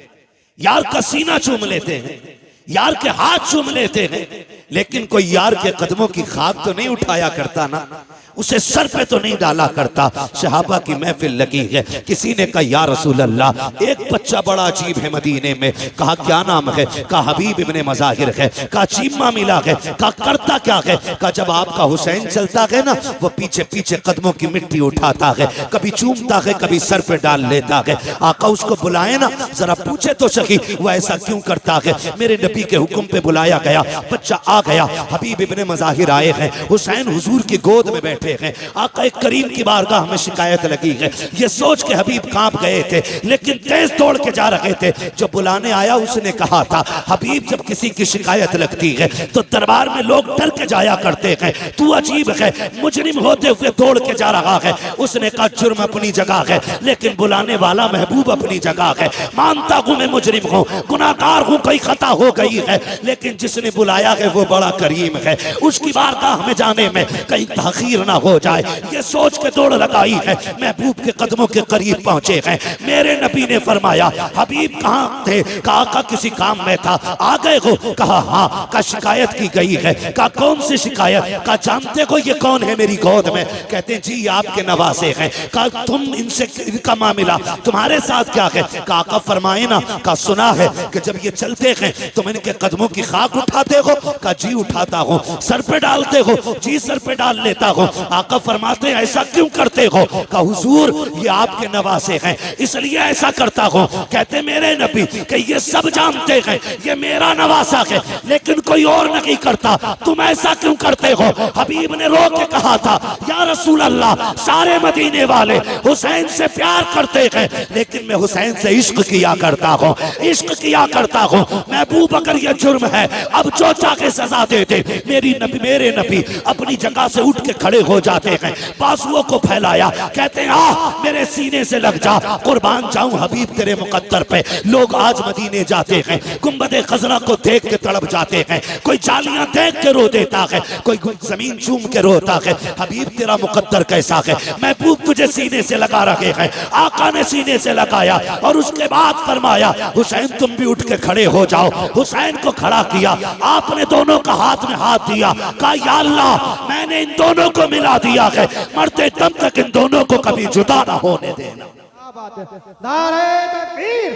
Speaker 1: यार का सीना चूम लेते हैं, यार के हाथ चूम लेते हैं, लेकिन कोई यार के कदमों की खाक तो नहीं उठाया करता ना, उसे सर पे तो नहीं डाला करता। सहाबा की महफिल लगी है, किसी ने कहा या रसूल अल्लाह, एक बच्चा बड़ा अजीब है मदीने में। कहा क्या नाम है? कहा हबीब इब्ने मज़ाहिर है। कहा चीमा मिला है। कहा करता क्या है? कहा जब आपका हुसैन चलता है ना, वो पीछे पीछे कदमों की मिट्टी उठाता है, कभी चूमता है, कभी सर पे डाल लेता है। आका उसको बुलाए ना, जरा पूछे तो सही वो ऐसा क्यों करता है। मेरे नबी के हुक्म पे बुलाया गया, बच्चा आ गया। हबीब इब्ने मज़ाहिर आए हैं, हुसैन हुजूर की गोद में बैठे हैं। आका करीम की बारगाह में शिकायत लगी है। ये सोच के हबीब कांप गए थे, लेकिन तेज दौड़ के जा रहे थे। जो बुलाने आया उसने कहा था, हबीब जब किसी की शिकायत लगती है तो दरबार में लोग डर के जाया करते हैं, तू अजीब है, मुजरिम होते हुए दौड़ के जा रहा है। उसने कहा जुर्म अपनी जगह है, लेकिन बुलाने वाला महबूब अपनी जगह है। मानता हूं मैं मुजरिम हूं, गुनाहगार हूं, कोई खता हो गई है, लेकिन जिसने बुलाया है वो बड़ा करीम है। उसकी बारगाह में जाने में कहीं ताखीर ना हो जाए, ये सोच के दौड़ लगाई है। महबूब के कदमों के करीब पहुंचे हैं। मेरे नबी ने फरमाया हबीब कहाँ थे? कहा का किसी काम में था। आ गए हो? कहा हाँ। का शिकायत की गई है। का कौन सी शिकायत? का जानते हो ये कौन है मेरी गोद में? कहते हैं जी आपके नवासे हैं। का तुम इनसे इनका मामला तुम्हारे साथ क्या है? का फरमाए ना। का सुना है कि जब ये चलते हैं तुम इनके कदमों की खाक उठाते हो? का जी उठाता हूँ। सर पे डालते हो? जी सर पे डाल लेता हूँ। आका फरमाते हैं ऐसा क्यों करते हो? का हुजूर ये आपके नवासे हैं इसलिए ऐसा करता हूँ। कहते मेरे नबी कि ये सब जानते हैं ये मेरा नवासा है, लेकिन कोई और नहीं करता, तुम ऐसा क्यों करते हो? हबीब ने रो के कहा था या रसूल अल्लाह, सारे मदीने वाले हुसैन से प्यार करते हैं, लेकिन मैं हुसैन से इश्क किया करता हूँ, इश्क किया करता हूँ। महबूब अगर ये जुर्म है अब जो चाहे सजा दे दे। मेरे नबी अपनी जगह से उठ के खड़े हो जाते हैं, बाजुओं को फैलाया, कहते हैं आ मेरे सीने से लग जा, कुर्बान जाऊं हबीब तेरे मुकद्दर पे। लोग आज मदीने जाते हैं, गुंबदे खजरा को देख के तड़प जाते हैं, कोई जालियां देख के रो देता है, कोई जमीन चूम के रोता है। हबीब तेरा मुकद्दर कैसा है, महबूब तुझे सीने से लगा रहे हैं। आका ने सीने से लगाया और उसके बाद फरमाया हुसैन तुम भी उठ के खड़े हो जाओ। हुसैन को खड़ा किया, आपने दोनों का हाथ में हाथ दिया, कहा या अल्लाह मैंने इन दोनों को मिला दिया है, मरते दम तक इन दोनों को कभी जुदा ना होने देना।
Speaker 4: क्या बात है। नारे तकबीर,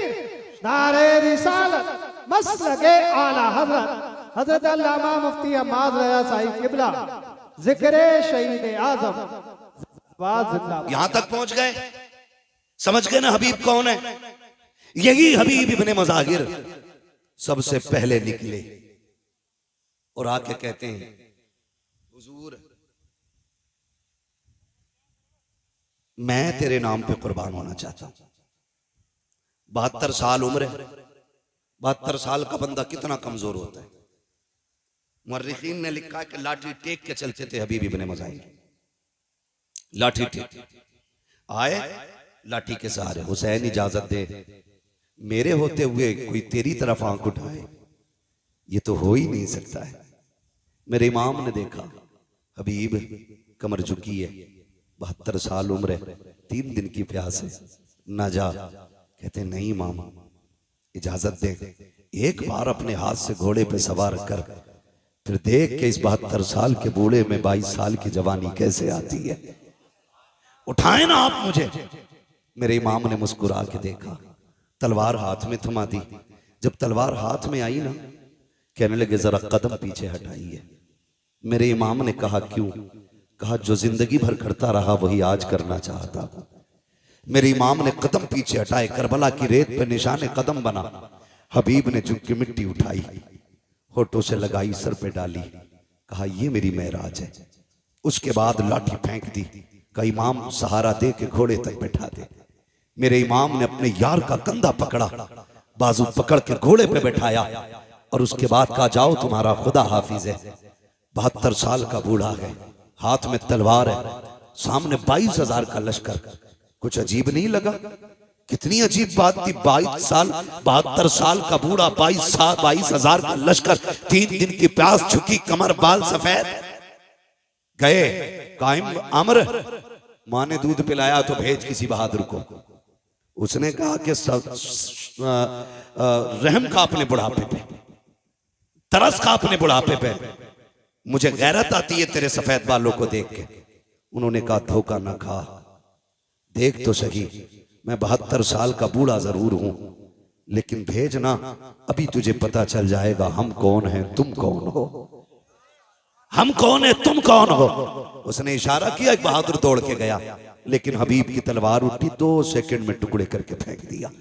Speaker 4: नारे रिसालत, मसलके आला हजरत हजरत अल्लामा मुफ्ती हम्माद रज़ा साहिब किबला, जिक्रे शहीद आज़म जिंदाबाद।
Speaker 1: यहां तक पहुंच गए, समझ गए ना हबीब कौन है। यही हबीब इब्ने मज़ाहिर सबसे पहले निकले और आके कहते हैं हुजूर मैं तेरे नाम पे कुर्बान होना चाहता हूं। 72 साल उम्र है, 72 साल का बंदा कितना कमजोर होता है। मुर्रिखीन ने लिखा है कि लाठी टेक के चलते थे हबीब इब्ने मज़ाहिर, लाठी टेक आए, लाठी के सहारे। हुसैन इजाजत दे, मेरे होते हुए कोई तेरी तरफ आंख उठाए, ये तो हो ही नहीं सकता है। मेरे इमाम ने देखा हबीब कमर झुकी है, 72 साल उम्र है, 3 दिन की प्यास है, ना जा। कहते नहीं इमाम इजाजत दे, एक बार अपने हाथ से घोड़े पे सवार कर, फिर देख के इस 72 साल के बूढ़े में 22 साल की जवानी कैसे आती है, उठाए ना आप मुझे। मेरे इमाम ने मुस्कुरा के देखा, तलवार हाथ में थमा दी। जब तलवार हाथ में आई ना, कहने लगे जरा कदम पीछे हटाइए। मेरे इमाम ने कहा क्यों? कहा जो जिंदगी भर करता रहा वही आज करना चाहता। मेरे इमाम ने कदम पीछे हटाए, करबला की रेत पे निशाने कदम बना। हबीब ने झुक के मिट्टी उठाई, होठों से लगाई, सर पे डाली, कहा ये मेरी मेराज है। उसके बाद लाठी फेंक दी, कहा इमाम सहारा दे के घोड़े तक बैठा दे। मेरे इमाम ने अपने यार का कंधा पकड़ा, बाजू पकड़ के घोड़े पे बैठाया और उसके बाद कहा जाओ तुम्हारा खुदा हाफिज है। 72 साल का बूढ़ा है, हाथ में तलवार है, सामने 22,000 का लश्कर। कुछ अजीब नहीं लगा? कितनी अजीब बात थी। 72 साल का बूढ़ा, 22,000 का लश्कर, 3 दिन की प्यास, झुकी कमर, बाल सफेद। गए कायम अमर, माँ ने दूध पिलाया तो भेज किसी बहादुर को। उसने कहा कि रहम का अपने बुढ़ापे पे, तरस का अपने बुढ़ापे पे, मुझे गैरत आती है तेरे सफेद बालों को देख के। उन्होंने कहा धोखा ना खा, देख तो सही, मैं 72 साल का बूढ़ा जरूर हूं, लेकिन भेजना, अभी तुझे पता चल जाएगा हम कौन हैं, तुम कौन हो। हम कौन है, तुम कौन हो। उसने इशारा किया, एक बहादुर दौड़ के गया, लेकिन हबीब की तलवार उठी, 2 सेकंड में टुकड़े करके फेंक दिया,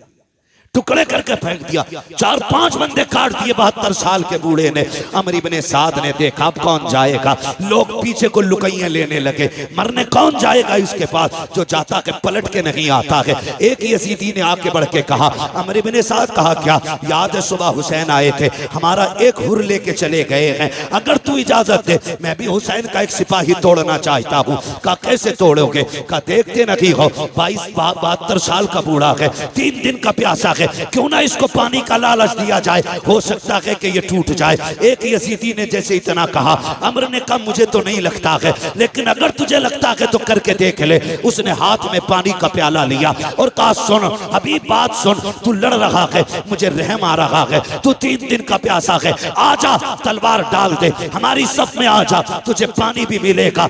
Speaker 1: टुकड़े करके फेंक दिया। 4-5 बंदे काट दिए 72 साल के बूढ़े ने। अमर इब्ने साद ने देखा अब कौन जाएगा, लोग पीछे को लुकैया लेने लगे, मरने कौन जाएगा इसके पास, जो जाता के पलट के नहीं आता है। एक यजीदी ने आके बढ़ के कहा, अमर इब्ने साद, कहा क्या याद है सुबह हुसैन आए थे, हमारा एक हुर लेके चले गए हैं, अगर तू इजाजत दे मैं भी हुसैन का एक सिपाही तोड़ना चाहता हूँ। कहा कैसे तोड़ोगे? कहा देखते नहीं हो 72 साल का बूढ़ा है, 3 दिन का प्यासा, क्यों ना इसको पानी का लालच दिया जाए, हो सकता है कि ये टूट जाए। एक यजीदी ने जैसे इतना कहा, अमर ने कहा मुझे तो नहीं लगता है, लेकिन अगर तुझे लगता है तो करके देख ले। उसने हाथ में पानी का प्याला लिया और कहा सुन अभी बात सुन, तू लड़ रहा है, मुझे रहम आ रहा है, तू 3 दिन का प्यासा है, आजा तलवार डाल दे, हमारी सफ में आजा, तुझे पानी भी मिलेगा,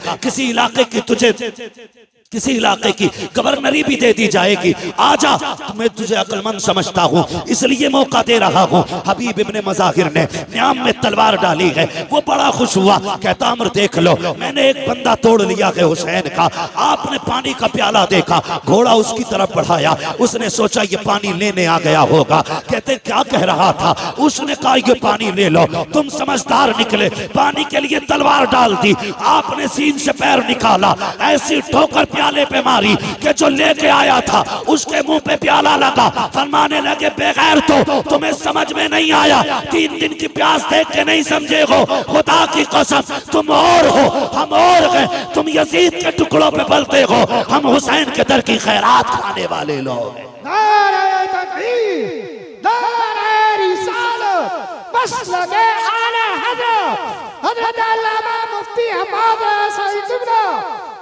Speaker 1: किसी इलाके की गवर्नरी भी दे दी जाएगी, आजा, मैं तुझे अक्लमंद समझता हूँ इसलिए मौका दे रहा हूँ। हबीब इब्ने मज़ाहिर ने न्याम में तलवार डाली है, वो बड़ा खुश हुआ, कहता अमर देख लो मैंने एक बंदा तोड़ लिया है हुसैन का। आपने पानी का प्याला देखा, घोड़ा उसकी तरफ बढ़ाया, उसने सोचा ये पानी लेने आ गया होगा। कहते क्या कह रहा था? उसने कहा ये पानी ले लो, तुम समझदार निकले, पानी के लिए तलवार डाल दी, आपने सीन से पैर निकाला, ऐसी ठोकर प्याले पे मारी कि जो लेके आया था उसके मुंह पे प्याला लगा। फरमाने लगे बेगैर तो तुम्हें समझ में नहीं आया, 3 दिन की प्यास देख के नहीं समझे हो, खुदा की कसम तुम और हो हम और हैं, तुम यजीद के टुकड़ों पे पलते हो, हम हुसैन के दर की खैरात खाने वाले लोग हैं।
Speaker 4: नारे तकबीर, नारे रिसालत, मसलके आला हज़रत, हज़रत अल्लामा मुफ्ती हम्माद साहिब क़िबला,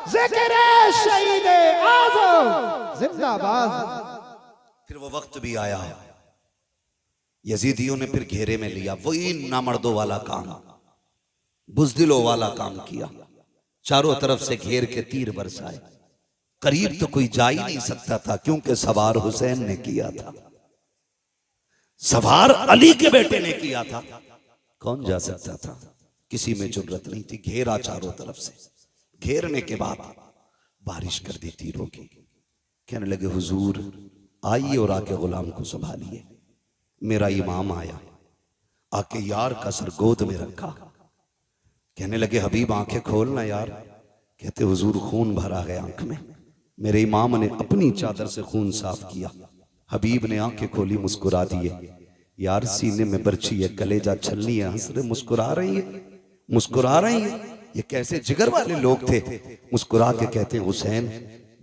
Speaker 4: ज़िक्र शहीद आज़म जिंदाबाद।
Speaker 2: फिर वो वक्त भी आया, यजीदियों ने फिर घेरे में लिया, वही नामर्दों वाला काम, बुज़दिलों वाला काम किया। चारों तरफ से घेर के तीर बरसाए, करीब तो कोई जा ही नहीं सकता था, क्योंकि सवार हुसैन ने किया था,
Speaker 1: सवार अली के बेटे ने किया था।
Speaker 2: कौन जा सकता था? किसी में जुर्रत नहीं थी। घेरा चारों तरफ से, घेरने के बाद बारिश कर दी तीरों की। कहने लगे हुजूर आइए और आके गुलाम को संभालिए। मेरा इमाम आया, आके यार का सर गोद में रखा। कहने लगे हबीब आंखें खोलना यार। कहते हुजूर खून भरा है आंख में। मेरे इमाम ने अपनी चादर से खून साफ किया। हबीब ने आंखें खोली, मुस्कुरा दिए। यार सीने में बर्छी है, कलेजा छलनी है, हंस रहे, मुस्कुरा रही है, मुस्कुरा रही है। ये कैसे जिगर वाले लोग थे। मुस्कुरा के कहते हुसैन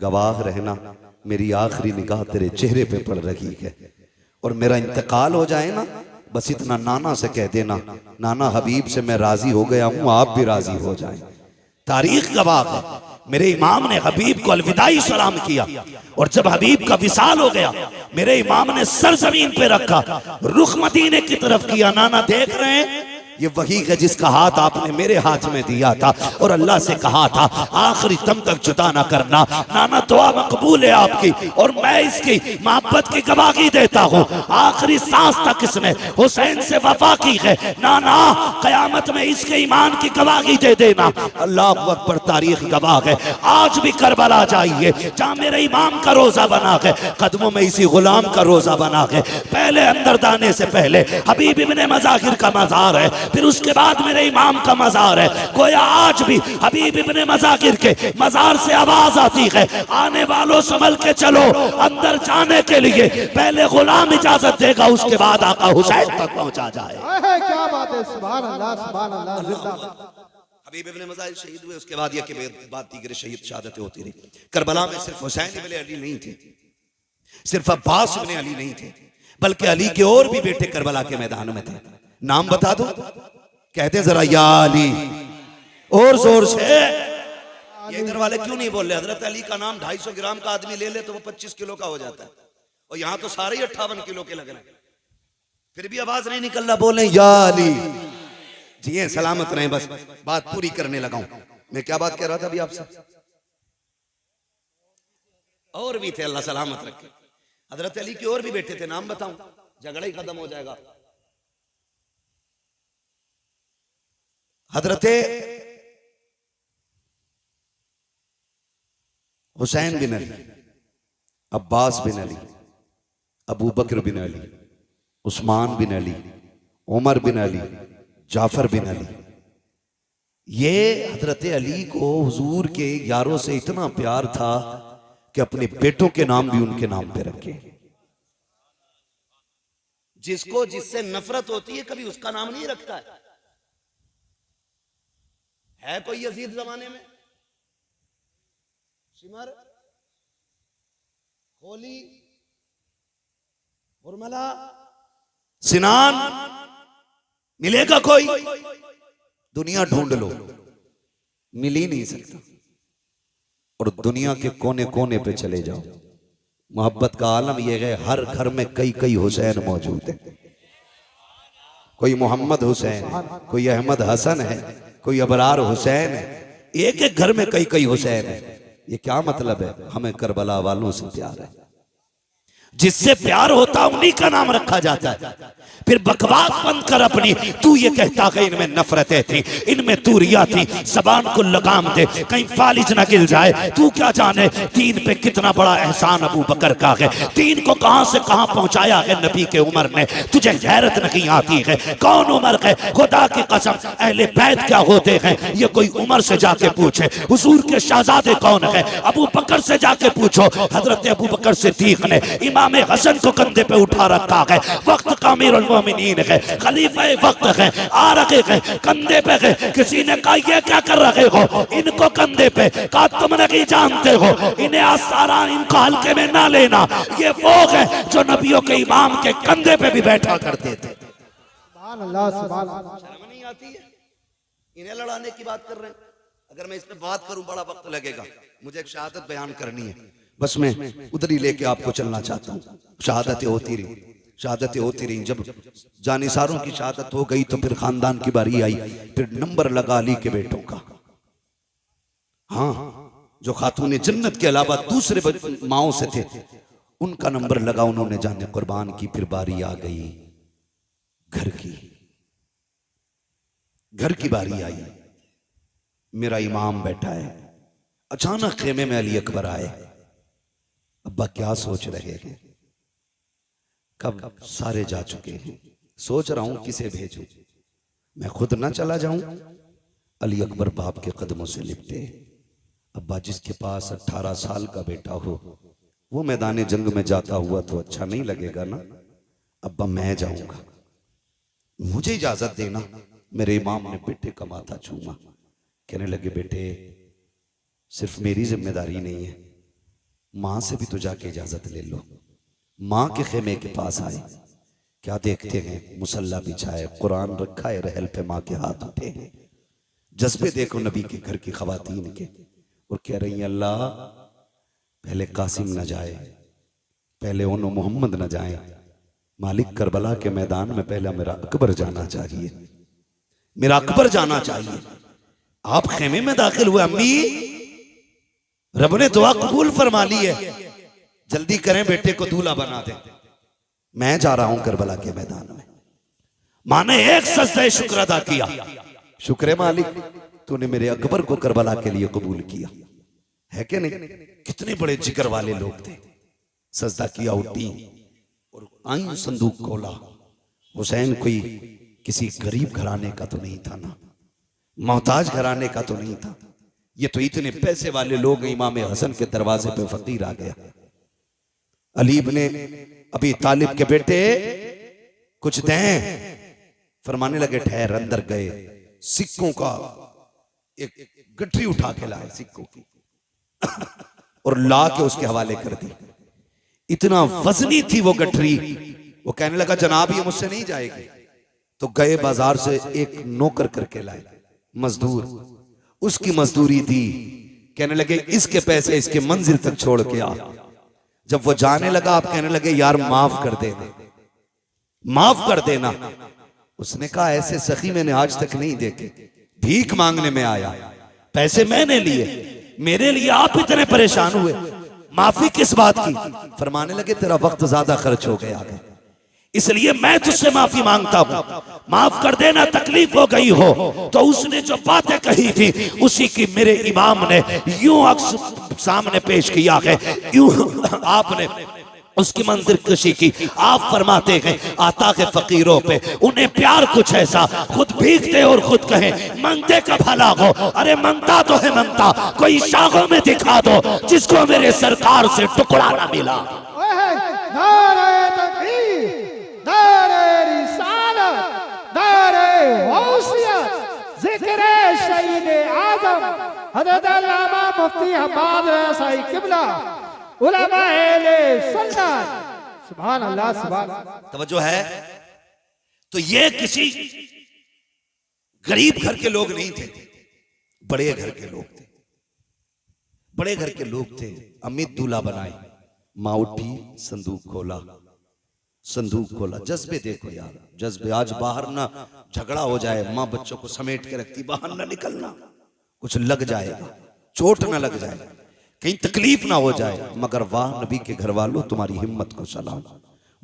Speaker 2: गवाह रहना, मेरी आखिरी निगाह तेरे चेहरे पे पड़ रही है, और मेरा इंतकाल हो जाए ना, बस इतना नाना से कह देना, नाना हबीब से मैं राजी हो गया हूं, आप भी राजी हो जाएं।
Speaker 1: तारीख गवाह है, मेरे इमाम ने हबीब को अलविदाई सलाम किया, और जब हबीब का विसाल हो गया, मेरे इमाम ने सर जमीन पे रखा, रुख मदीने की तरफ किया। नाना देख रहे हैं,
Speaker 2: ये वही है जिसका हाथ आपने मेरे हाथ में दिया था, और अल्लाह से कहा था आखिरी दम तक जुदा ना करना। नाना दुआ मकबूल है आपकी, और मैं इसकी मोहब्बत की गवाही देता हूँ। आखिरी सांस तक इसने हुसैन से वफा की है। नाना कयामत में इसके ईमान की गवाही दे देना।
Speaker 1: अल्लाह अकबर, तारीख गवाह है। आज भी करबला जाइए, जहाँ मेरे इमाम का रोजा बना है, कदमों में इसी गुलाम का रोजा बना है। पहले अंदर जाने से पहले हबीब इब्ने मज़ाहिर का मज़ार है, फिर उसके बाद मेरे इमाम का मज़ार है। गोया आज भी हबीब इब्ने मज़ाहिर के मज़ार से आवाज आती है, आने वालों संभल के चलो। अंदर जाने के लिए पहले गुलाम इजाजत देगा, उसके बाद आका हुसैन तक पहुंचा जाए।
Speaker 4: क्या बात है, सुभान अल्लाह, सुभान अल्लाह, जिंदाबाद।
Speaker 2: हबीब इब्ने मज़ाहिर शहीद हुए, उसके बाद ये कि बात दीगर शहीद शहादतें होती रही। करबला में सिर्फ हुसैन इब्ने अली नहीं थे, सिर्फ अब्बास इब्ने अली नहीं थे, बल्कि अली के और भी बेटे करबला के मैदान में थे। नाम बता दो, कहते जरा या अली, और जोर से। ये इधर वाले क्यों नहीं बोल रहे? हजरत अली का नाम 250 ग्राम का आदमी ले ले तो वो 25 किलो का हो जाता है, और यहां तो सारे ही 58 किलो के लग रहे हैं, फिर भी आवाज नहीं निकल रहा। बोले या अली। जी सलामत रहे, बस बात पूरी करने लगा हूं। मैं क्या बात कह रहा था अभी आपसे? और भी थे, अल्लाह सलामत रखे। हजरत अली के और भी बेटे थे, नाम बताऊं? झगड़ा ही खत्म हो जाएगा। हजरत हुसैन बिन अली, अब्बास बिन अली, अबू बकर बिन अली, उस्मान बिन अली, उमर बिन अली, जाफर बिन अली। ये हजरत अली को हुजूर के यारों से इतना प्यार था कि अपने बेटों के नाम भी उनके नाम पे रखे। जिसको जिससे नफरत होती है कभी उसका नाम नहीं रखता है कोई यजीद जमाने में? शिमर, होली, उर्मला, सिनान मिलेगा कोई? दुनिया ढूंढ लो, मिल ही नहीं सकता। और दुनिया के कोने कोने पे चले जाओ, मोहब्बत का आलम यह है, हर घर में कई कई हुसैन मौजूद है। कोई मोहम्मद हुसैन है, कोई अहमद हसन है, कोई अबरार हुसैन है। एक एक घर में कई कई हुसैन है। ये क्या मतलब है? हमें करबला वालों से प्यार है।
Speaker 1: जिससे प्यार होता उन्हीं का नाम रखा जाता है। फिर बकवास बंद कर अपनी। तू ये कहता कि इनमें नफरतें थी, इनमें दूरियां थी, जबान को लगाम दे, कहीं फालिज न गिल जाए। तू क्या जाने दीन पे कितना बड़ा एहसान अबू बकर का है। दीन को कहां से कहां पहुंचाया है नबी के उमर ने। तुझे गैरत नहीं आती है? कौन उमर है? खुदा की कसम, अहले बैत क्या होते हैं ये कोई उमर से जाके पूछे। हुजूर के शहजादे कौन है? अबू बकर से जाके पूछो। हजरत अबू बकर सिद्दीक ने इमाम इमाम हसन को कंधे पे उठा रखा है, वक्त का अमीरुल मोमिनीन है, खलीफा वक्त है, आ रखे हैं कंधे पे है। किसी ने कहा ये क्या कर रहे हो इनको कंधे पे, कहा तुम नहीं जानते हो इन्हें आसारा इनको हल्के में ना लेना, ये वो है जो नबियों के इमाम के कंधे पे भी बैठा करते थे।
Speaker 4: सुभान अल्लाह, सुभान अल्लाह।
Speaker 2: शर्म नहीं आती है? इन्हें लड़ाने की बात कर रहे हैं। अगर मैं इस पे बात करूं बड़ा वक्त लगेगा, मुझे एक शहादत बयान करनी है, बस मैं उधर ही लेके आपको चलना चाहता हूँ। शहादतें होती रही, शहादतें होती रही। जब जानिसारों की शहादत हो गई तो फिर खानदान की बारी आई, फिर नंबर लगा अली के बेटों का। हाँ, जो खातून जन्नत के अलावा दूसरे माओं से थे उनका नंबर लगा, उन्होंने जाने कुर्बान की। फिर बारी आ गई घर की, घर की बारी आई। मेरा इमाम बैठा है, अचानक खेमे में अली अकबर आए। अब्बा क्या सोच रहे हैं? कब सारे जा चुके हैं, सोच रहा हूं किसे भेजूं, मैं खुद ना चला जाऊं। अली अकबर बाप के कदमों से लिपटे। अब्बा, जिसके पास 18 साल का बेटा हो वो मैदान जंग में जाता हुआ तो अच्छा नहीं लगेगा ना। अब्बा, मैं जाऊंगा, मुझे इजाजत देना। मेरे इमाम ने बेटे का माथा छूमा, कहने लगे बेटे सिर्फ मेरी जिम्मेदारी नहीं है, मां से भी तो जाके इजाजत ले लो। मां के खेमे के पास आए, क्या देखते हैं? मुसल्ला बिछाए, कुरान रखा है, रहल पे मां के हाथ उठे हैं। जज्बे देखो नबी के घर की खवातीन के, और कह रही हैं अल्लाह पहले कासिम न जाए, पहले उन्हों मोहम्मद न जाए, मालिक करबला के मैदान में पहला मेरा अकबर जाना चाहिए, मेरा अकबर जाना चाहिए। आप खेमे में दाखिल हुए, अम्मी रब ने दुआ कबूल फरमा ली है, जल्दी करें बेटे को दूल्हा बना दें, मैं जा रहा हूं करबला के मैदान में। मां ने एक सजदा शुक्र अदा किया, शुक्र मालिक तूने मेरे अकबर को करबला के लिए कबूल किया है कि नहीं। कितने बड़े जिगर वाले लोग थे। सजदा किया, उठी और आई, संदूक खोला। हुसैन कोई किसी गरीब घराने का तो नहीं था ना, मोहताज घराने का तो नहीं था, ये तो इतने पैसे वाले लोग। इमाम हसन के दरवाजे पे फकीर आ गया। अली इब्ने अबी तालिब के बेटे कुछ दें, फरमाने लगे ठहर। अंदर गए, सिक्कों का एक गठरी उठा के लाए सिक्कों की और ला के उसके हवाले कर दी। इतना वजनी थी वो गठरी। वो कहने लगा जनाब ये मुझसे नहीं जाएगी। तो गए बाजार से एक नौकर करके लाए, मजदूर, उसकी मजदूरी दी। कहने लगे इसके पैसे इसके मंजिल तक छोड़ के आ। जब वो जाने लगा आप कहने लगे यार माफ कर देना, माफ कर देना। उसने कहा ऐसे सखी मैंने आज तक नहीं देखे, भीख मांगने में आया, पैसे मैंने लिए, मेरे लिए आप इतने परेशान हुए, माफी किस बात की? फरमाने लगे तेरा वक्त ज्यादा खर्च हो गया है, इसलिए मैं तुझसे माफी मांगता हूं, माफ कर देना, तकलीफ हो गई हो। तो उसने जो बातें कही थी उसी की मेरे इमाम ने यूं अक्स सामने पेश किया है, यूं आपने उसकी मंजिल कशी की। आप फरमाते हैं आता है फकीरों पे उन्हें प्यार कुछ ऐसा, खुद भीगते और खुद कहें मांगते का भला हो। अरे मांगता तो है मांगता, कोई शाखों में दिखा दो जिसको मेरे सरकार से टुकड़ा ना मिला।
Speaker 4: नारे तकबीर, नारे रिसालत, नारे गौसियत, जिक्र शहीद आजम हज़रत अल्लामा मुफ्ती हम्माद रज़ा साहिब किबला, उलमाए सुन्नत। सुभान अल्लाह, सुभान।
Speaker 2: तवज्जो है। तो ये किसी गरीब घर के लोग नहीं थे, बड़े घर के लोग थे, बड़े घर के लोग थे। अमित दूल्हा बनाए, माँ उठी, संदूक खोला, संदूक खोला। जज्बे देखो यार, जज्बे। आज बाहर ना झगड़ा हो जाए, माँ बच्चों को समेट के रखती, बाहर ना निकलना, कुछ लग जाएगा, चोट ना लग जाए, कहीं तकलीफ ना हो जाए। मगर वाह नबी के घर वालों तुम्हारी हिम्मत को सलाम,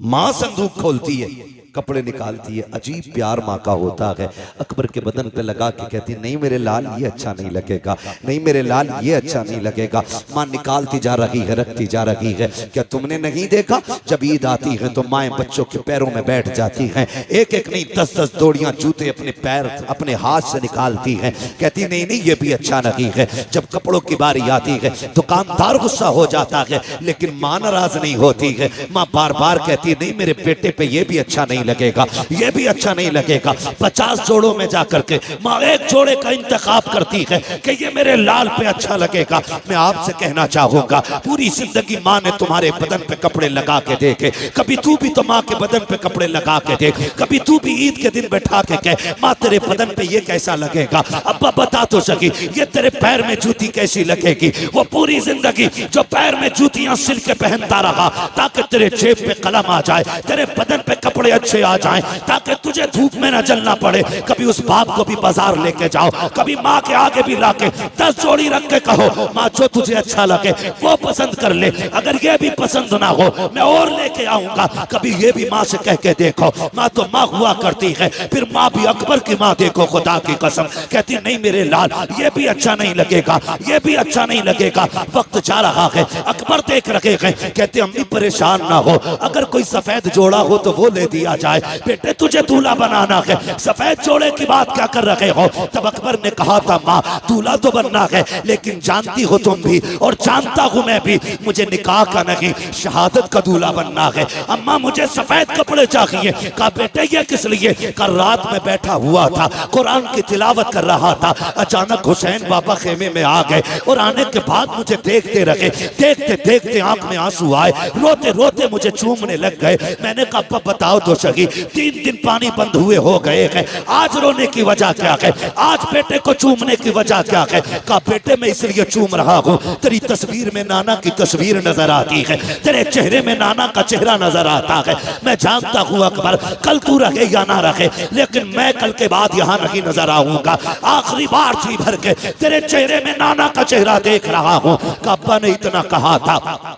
Speaker 2: मां संदूक खोलती है, कपड़े निकालती है, अजीब प्यार माँ का होता है। अकबर के बदन पे लगा के कहती नहीं मेरे लाल ये अच्छा नहीं लगेगा, नहीं मेरे लाल ये अच्छा नहीं लगेगा। माँ निकालती जा रही है, रखती जा रही है। क्या तुमने नहीं देखा जब ईद आती है तो माएँ बच्चों के पैरों में बैठ जाती हैं, एक एक नहीं 10-10 जोड़ियां जूते अपने पैर अपने हाथ से निकालती हैं। कहती नहीं नहीं ये भी अच्छा नहीं है। जब कपड़ों की बारी आती है दुकानदार गुस्सा हो जाता है, लेकिन माँ नाराज नहीं होती है। माँ बार बार कहती नहीं मेरे बेटे पे ये भी अच्छा नहीं लगेगा, ये भी अच्छा नहीं लगेगा। 50 जोड़ों में जाकर के माँ एक जोड़े का इंतखाब करती है कि ये मेरे लाल पे अच्छा लगेगा। मैं आपसे कहना चाहूंगा पूरी जिंदगी माँ ने तुम्हारे बदन पे कपड़े लगा के देखे, कभी तू भी तो माँ के बदन पे कपड़े लगा के देख, कभी तू भी ईद के दिन बैठा के कह माँ तेरे बदन पे ये कैसा लगेगा। अब्बा बता तो सकी ये तेरे पैर में जूती कैसी लगेगी। वो पूरी जिंदगी जो पैर में जूतियां सिल के पहनता रहा ताकि तेरे जेब पे कलम आ जाए, तेरे बदन पे कपड़े अच्छे आ जाएं, ताकि तुझे धूप में न जलना पड़े। कभी उस बाप को भी बाजार लेके जाओ, कभी माँ के आगे भी लाके 10 जोड़ी रख के कहो माँ जो तुझे अच्छा लगे वो पसंद कर ले, अगर ये भी पसंद ना हो मैं और लेके आऊंगा। कभी ये भी माँ से कह के देखो, माँ तो माँ हुआ करती है। फिर माँ भी अकबर की माँ देखो खुदा की कसम कहती नहीं मेरे लाल ये भी अच्छा नहीं लगेगा, ये भी अच्छा नहीं लगेगा। वक्त जा रहा है, अकबर देख रखे हैं, कहते अम्मी परेशान ना हो, अगर कोई सफेद जोड़ा हो तो वो ले दिया जाए। बेटे तुझे दूल्हा बनाना है, सफेद जोड़े की बात क्या कर रहे हो। तब अकबर ने कहा था माँ दूल्हा तो बनना है, लेकिन जानती हो तुम भी और जानता हूं मैं भी मुझे निकाह का नहीं शहादत का दूल्हा बनना है। अम्मा मुझे सफेद कपड़े चाहिए। कहा बेटे ये किस लिए। कल रात में बैठा हुआ था कुरान की तिलावत कर रहा था, अचानक हुसैन बाबा खेमे में आ गए और आने के बाद मुझे देखते रहे, देखते देखते आंख में आंसू आए, रोते रोते मुझे चूमने लग गए। मैंने कहा अब्बा बताओ तो सही 3 दिन पानी बंद हुए हो गए हैं, आज रोने की वजह क्या है, आज बेटे को चूमने की वजह क्या है। कहा बेटे मैं इसलिए चूम रहा हूँ तेरी तस्वीर में नाना की तस्वीर नजर आती है, तेरे चेहरे में नाना का चेहरा नजर आता है। मैं जानता हूँ अकबर कल तू रहे या ना रहे, लेकिन मैं कल के बाद यहाँ नहीं नजर आऊंगा। आखिरी बार जी भर के तेरे चेहरे में नाना का चेहरा देख रहा हूँ। अब्बा ने इतना कहा था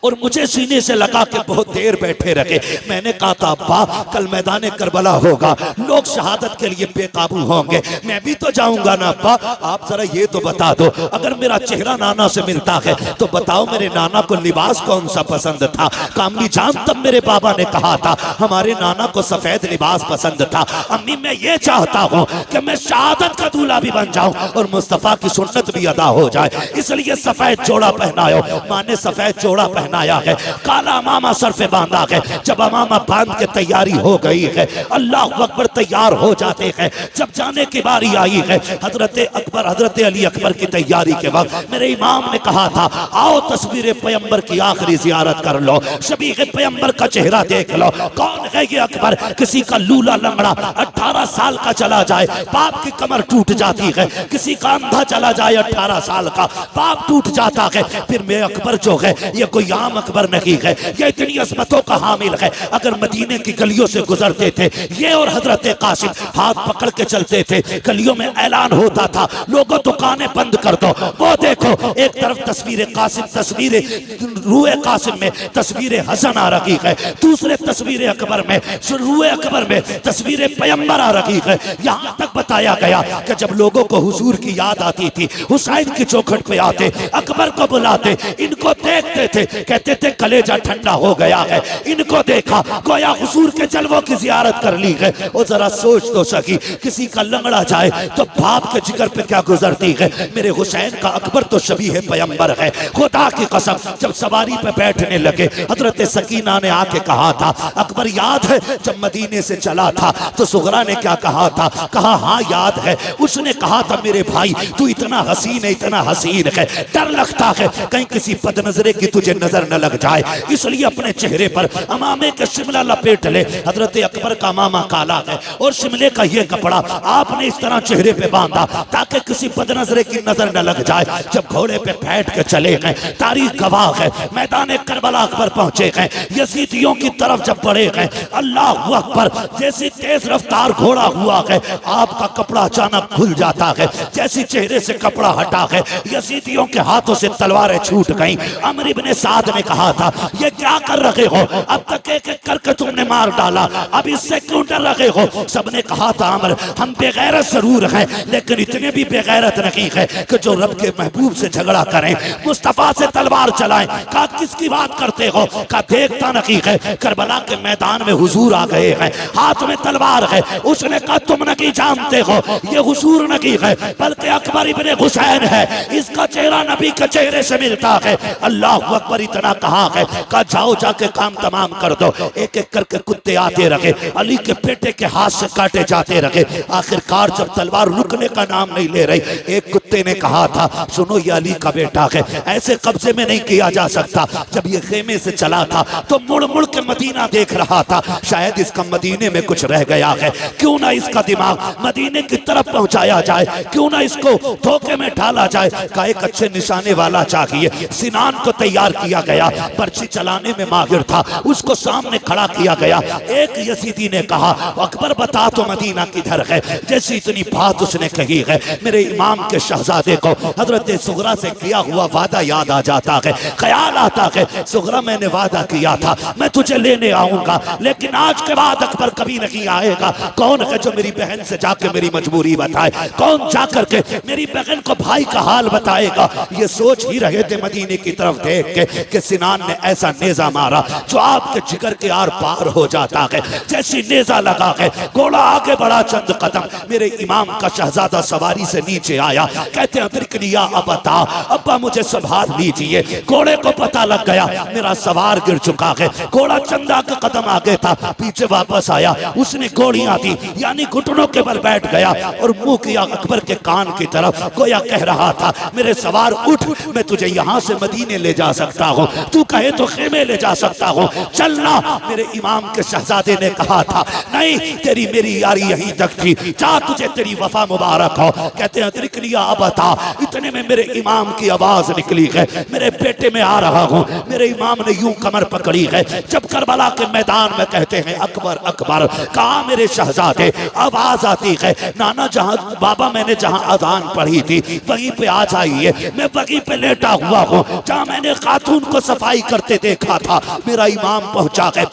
Speaker 2: और मुझे सीने से लगा के बहुत देर बैठे रखे। मैंने कहा था अब्बा कल मैदान करबला होगा, लोग शहादत के लिए बेकाबू होंगे, मैं भी तो जाऊंगा ना। अब्बा आप जरा ये तो बता दो अगर मेरा चेहरा नाना से मिलता है तो बताओ मेरे नाना को लिबास कौन सा पसंद था। अम्मी जान तब मेरे बाबा ने कहा था हमारे नाना को सफेद लिबास पसंद था। अम्मी मैं ये चाहता हूँ कि मैं शहादत का दूल्हा भी बन जाऊं और मुस्तफा की सुन्नत भी अदा हो जाए, इसलिए सफेद जोड़ा पहनायो। माँ ने सफेद जोड़ा पहनाया है, काला अमामा सर पे बांधा है। जब अमामा बांध के तैयारी हो गई है, अल्लाह अकबर तैयार हो जाते हैं। जब जाने की बारी आई है हजरत अकबर हजरत अली अकबर की तैयारी के वक्त मेरे इमाम ने कहा था आओ तस्वीर पैगंबर की आखिरी जियारत कर लो, शबीह पैगंबर का चेहरा देख लो। कौन है ये अकबर। किसी का लूला लंगड़ा 18 साल का चला जाए बाप की कमर टूट जाती है, किसी का अंधा चला जाए 18 साल का बाप टूट जाता है। फिर मैं अकबर जो है ये कोई आम अकबर नहीं है, ये इतनी अजमतों का हामिल है। अगर मदीने की गलियों से गुजरते थे ये और हजरत कासिम हाथ पकड़ के चलते थे, गलियों में ऐलान होता था लोगों दुकानें बंद कर दो। वो देखो एक तरफ तस्वीर कासिम तस्वीर रूए कासिम में तस्वीर हसन आ रही है, दूसरे तस्वीर अकबर में रूए अकबर में तस्वीर पैगंबर आ रही है। यहाँ तक बताया गया कि जब लोगों को हुजूर की याद आती थी हुसैन की चौखट पे आते अकबर को बुलाते, इनको देखते थे कहते थे कलेजा ठंडा हो गया है, इनको देखा गोया हुजूर के जलवों की जियारत कर ली है। और जरा सोच तो सकी किसी का लंगड़ा जाए तो बाप के जिगर पे क्या गुजरती है। मेरे हुसैन का अकबर तो शबीह पैगंबर है। खुदा की कसम जब सवारी पे बैठने लगे हजरत सकीना ने आके कहा था अकबर याद है जब मदीने से चला था तो सुगरा ने क्या कहा था। कहा हाँ याद है। उसने कहा था मेरे भाई तू इतना हसीन है, इतना हसीन है, डर लगता है कहीं किसी बदनजरे की तुझे नजर न लग जाए, इसलिए अपने चेहरे पर अमामे के शिमला लपेट ले। हजरत अकबर का मामा काला है और शिमले का ये कपड़ा आपने इस तरह चेहरे पे बांधा ताकि किसी बदनजरे की नजर न लग जाए। जब घोड़े पे बैठ के चले गए तारीख गवाह है मैदान करबला अकबर पहुंचे गए, यजीदियों की तरफ जब बढ़े गए अल्लाह अकबर जैसी तेज रफ्तार घोड़ा हुआ है आपका कपड़ा अचानक खुल जाता है, जैसी चेहरे से कपड़ा हटा है यजीदियों के हाथों से तलवारें छूट गई। अमर इब्ने साद
Speaker 1: साद ने कहा था ये क्या कर रहे हो, अब तक एक एक करके तुमने मार डाला, अब इससे क्यों डर रहे हो। सबने कहा था अमर हम बेगैरत जरूर हैं लेकिन इतने भी बेगैरत नहीं है कि जो रब के महबूब से झगड़ा करें, मुस्तफा से तलवार चलाएं। कहा किसकी बात करते हो, कहा देखता नहीं है करबला के मैदान में हुजूर आ गए हैं, हाथ में तलवार है। उसने कहा तुम नहीं जानते हो ये हुजूर नहीं है बल्कि अकबर इब्ने हुसैन है, इसका चेहरा नबी के चेहरे से मिलता है। अल्लाह अकबर इतना कहा है, कहा जाओ जाके काम तमाम कर दो। एक एक करके कुत्ते आते रहे, अली के पेटे के हाथ से काटे जाते रहे। आखिरकार जब तलवार रुकने का नाम नहीं ले रही, एक कुत्ते ने कहा था सुनो ये अली का बेटा है, ऐसे कब्जे में नहीं किया जा सकता। जब ये खेमे से चला था तो मुड़ मुड़ के मदीना देख रहा था, शायद इसका मदीने में कुछ रह गया है, क्यों ना इसका दिमाग मदीने की तरफ पहुंचाया जाए, क्यों ना इसको धोखे में डाला जाए। का एक अच्छे निशाने वाला चाहिए। सिनान को तैयार किया गया, पर्ची चलाने में माहिर था, उसको सामने खड़ा किया गया। एक यजीदी ने कहा अकबर बता तो मदीना किधर है। जैसे इतनी बात उसने कही है, मेरे इमाम के शहजादे को हजरत सुगरा से किया हुआ वादा याद आ जाता है। ख्याल आता है सुगरा मैंने वादा किया था मैं तुझे लेने आऊंगा, लेकिन आज के बाद अकबर कभी नहीं आएगा। कौन है जो मेरी बहन से जाके मेरी मजबूरी बताए, कौन जाकर के मेरी बहन को भाई का हाल बताएगा। ये सोच ही रहे थे मदीने की तरफ देख के कि सिनान ने ऐसा नेजा मारा जो आपके जिगर के आर पार हो जाता है। जैसी नेजा लगा है घोड़ा आगे बढ़ा चंद कदम, मेरे इमाम का शहजादा सवारी से नीचे आया, कहते हैं तिरकनिया अबता अब्बा मुझे संभाल लीजिए। घोड़े को पता लग गया मेरा सवार गिर चुका है। घोड़ा चंदा के कदम आगे था, पीछे वापस आया, उसने गोलियां दी यानी घुटनों के बल बैठ गया और मुंह किया अकबर के कान की तरफ, गोया कह रहा था मेरे सवार उठ, मैं तुझे यहाँ से मदीने ले जा सकता हूँ, तू कहे तो खेमे ले जा सकता हूँ, चलना। मेरे इमाम के शहजादे ने कहा था नहीं तेरी मेरी यारी यहीं तक थी, जा तुझे तेरी वफा मुबारक हो। कहते हैं तिरकनिया अबता, इतने में मेरे इमाम की आवाज निकली है, मेरे बेटे में आ रहा हूँ। मेरे इमाम ने यूं कमर पकड़ी है, जब करबला के मैदान में कहते हैं अकबर अकबर, कहा मेरे शहजादे, आवाज आती है नाना जहां बाबा मैंने जहां अजान पढ़ी थी वहीं पे आ जाइए, मैं वहीं पे लेटा हुआ हूँ जहां मैंने खातून को सफाई करते देखा था। मेरा इमाम पहुंचा है,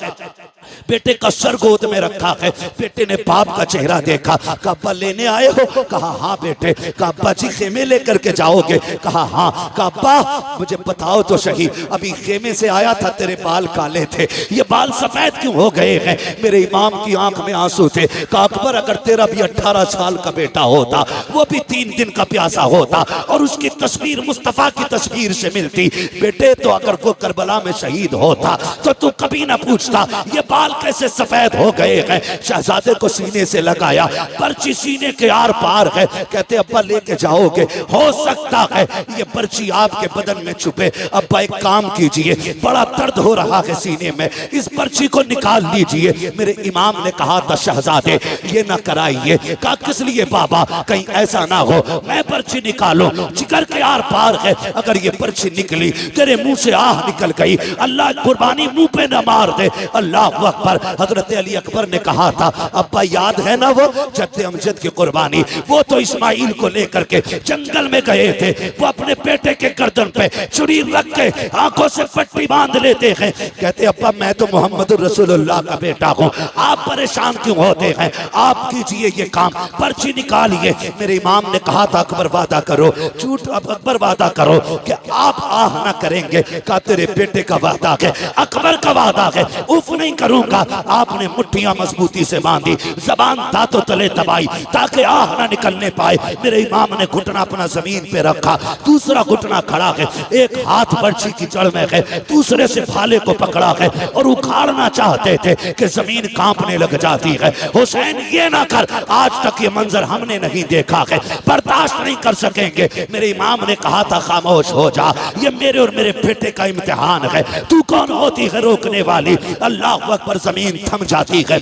Speaker 1: बेटे का सर गोद में रखा है। बेटे ने बाप का चेहरा देखा, कहा अब्बा लेने आए हो, कहा हाँ बेटे। कहा अब्बा जी खेमे लेकर के जाओगे, कहा हाँ। कहा अब्बा मुझे बताओ तो सही, अभी खेमे से आया था तेरे बाल काले थे, ये बाल सफेद क्यों हो गए हैं। मेरे इमाम की आंख में आंसू थे। कहा अकबर अगर तेरा भी 18 साल का बेटा होता, वो भी 3 दिन का प्यासा होता और उसकी तस्वीर मुस्तफा की तस्वीर से मिलती बेटे, तो अगर वो करबला में शहीद होता तो तू कभी ना पूछता ये बाल कैसे सफेद हो गए हैं। शहजादे को सीने से लगाया, पर्ची सीने के आर पार है। कहते अब्बा लेके जाओगे, हो सकता है ये पर्ची आपके बदन में छुपे। अब्बा एक काम कीजिए, बड़ा दर्द हो रहा है सीने में, इस पर्ची को निकाल लीजिए। मेरे इमाम ने कहा था शहजादे ये ना कराइए। कहा किस लिए बाबा, कहीं ऐसा ना हो मैं पर्ची निकालूं, जिगर के आर पार है, अगर ये पर्ची निकली तेरे मुंह से आह निकल गई, अल्लाह कुर्बानी मुंह पे न मार दे। अल्लाह अकबर। हजरत अली अकबर ने कहा था अब्बा याद है ना वो जद्दे अमजद की कुर्बानी, वो तो इस्माइल को लेकर के जंगल में गए थे, वो अपने बेटे के गर्दन पे छुरी रख के आंखों से पट्टी बांध लेते हैं। कहते अब्बा मैं तो मोहम्मद रसूलुल्लाह का बेटा हूँ, आप परेशान क्यों होते हैं, आप कीजिए ये काम, पर्ची निकालिए। मेरे इमाम ने कहा था अकबर वादा करो, झूठ अकबर वादा करो कि आप आह ना करेंगे। कहा तेरे बेटे का वादा है, अकबर का वादा है, उफ नहीं करूंगा। आपने मुट्ठियां मजबूती से बांधी, जबान दांतों तले दबाई ताकि आह ना निकलने पाए। मेरे इमाम ने घुटना अपना जमीन पे रखा, दूसरा घुटना खड़ा है, एक हाथ पर्ची की जड़ में है, दूसरे से भाले को पकड़ा है और उखाड़ना चाहते थे कि जमीन कांपने लग जाती है। हुसैन ये ना कर, आज तक ये मंजर हमने नहीं देखा है, बर्दाश्त नहीं कर सकेंगे। मेरे इमाम ने कहा था खामोश हो जा, ये मेरे और मेरे बेटे का इम्तिहान है, तू कौन होती है रोकने वाली। अल्लाह अकबर, जमीन थम जाती है।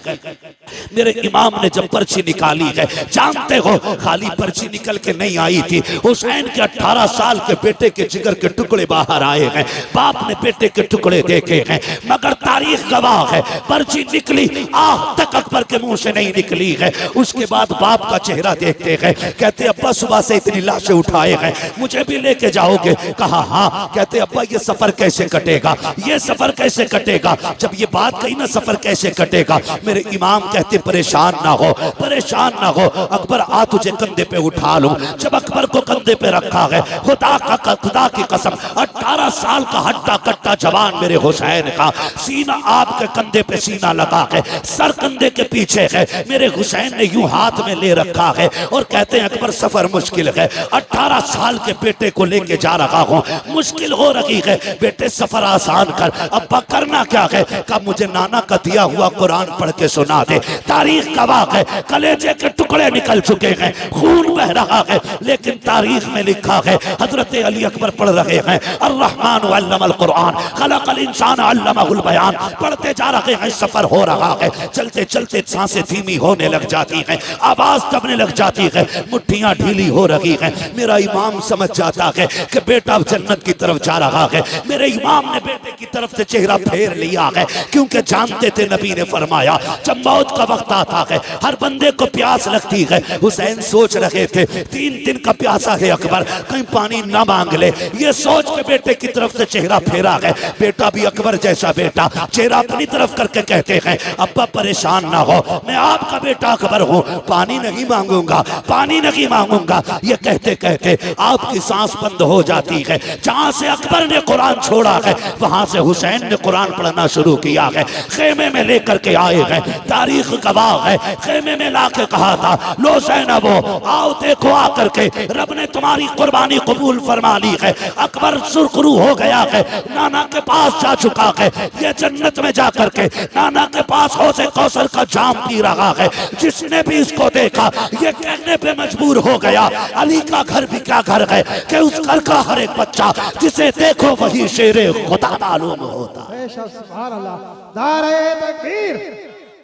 Speaker 1: मेरे इमाम ने जब पर्ची निकाली है, जानते हो खाली पर्ची निकल के नहीं आई थी, हुसैन के 18 साल के बेटे के जिगर के टुकड़े बाहर आए हैं, बाप ने बेटे के टुकड़े देखे हैं, मगर तारीख गवाह है पर्ची निकली आह तक अकबर के मुंह से नहीं निकली है। उसके बाद बाप का चेहरा देखते हैं, कहते अब्बा सुबह से इतनी लाशें उठाए हैं, मुझे भी लेके जाओगे? कहा हाँ। कहते अब्बा ये सफर कैसे कटेगा, ये सफर कैसे कटेगा? जब ये बात कही ना सफर कैसे कटेगा, मेरे इमाम कहते परेशान ना हो, परेशान ना हो, अकबर आ तुझे कंधे पे उठा लूं। जब अकबर को कंधे पे रखा है, खुदा की कसम 18 साल का हट्टा कट्टा जवान मेरे हुसैन का सीना आपके कंधे पे सीना लगा है, सर कंधे के पीछे है, मेरे हुसैन ने यूं हाथ में ले रखा है और कहते हैं अकबर सफर मुश्किल है, 18 साल के बेटे को लेके जा रहा हूं, मुश्किल हो रही है, बेटे सफर आसान कर। अब्बा करना क्या है? कब मुझे नाना का दिया हुआ कुरान पढ़ के सुना दे। तारीख गवाह है, कलेजे के टुकड़े निकल चुके हैं, खून बह रहा है, लेकिन तारीख में लिखा है हजरत अली अकबर पढ़ रहे हैं अर्रहमान अल्लमल कुरान खलकल इंसान अल्लमहुल बयान, पढ़ते जा रहे हैं, सफर हो रहा है, चलते चलते सांसें धीमी होने लग जाती हैं, आवाज दबने लग जाती है, मुट्ठियां ढीली हो रही हैं। मेरा इमाम समझ जाता है कि बेटा जन्नत की तरफ जा रहा है। मेरे इमाम ने बेटे की तरफ से चेहरा फेर लिया है, क्योंकि जानते थे नबी ने फरमाया जब मौत का वक्त आता है हर बंदे को प्यास लगती है। हुसैन सोच रहे थे 3 दिन का प्यासा है अकबर, कहीं पानी ना मांग ले, ये सोच के बेटे की तरफ से चेहरा फेरा है। बेटा भी अकबर जैसा बेटा, चेहरा अपनी तरफ करके कहते हैं अब्बा परेशान ना हो, मैं आपका बेटा अकबर हूँ, पानी नहीं मांगूंगा, पानी नहीं मांगूंगा। ये कहते कहते आपकी सांस बंद हो जाती है। जहां से अकबर ने कुरान छोड़ा है वहां से हुसैन ने कुरान पढ़ना शुरू किया है, खेमे में लेकर के आए हैं, तारीख गवाह है, खेमे में लाके कहा था लो ज़ैनबो आओ देखो आकर के रब ने तुम्हारी कुर्बानी कबूल फरमा ली है। अकबर सुरखरू हो गया है, नाना के पास जा चुका है, ये जन्नत में जाकर के नाना के पास हौज़े कौसर का जाम पी रहा है। जिसने भी इसको देखा ये कहने पे मजबूर हो गया अली का घर भी क्या घर है कि उस घर का हर एक बच्चा जिसे देखो वही शेरे खुदा मालूम होता।
Speaker 4: सुभान अल्लाह। नारे तकबीर,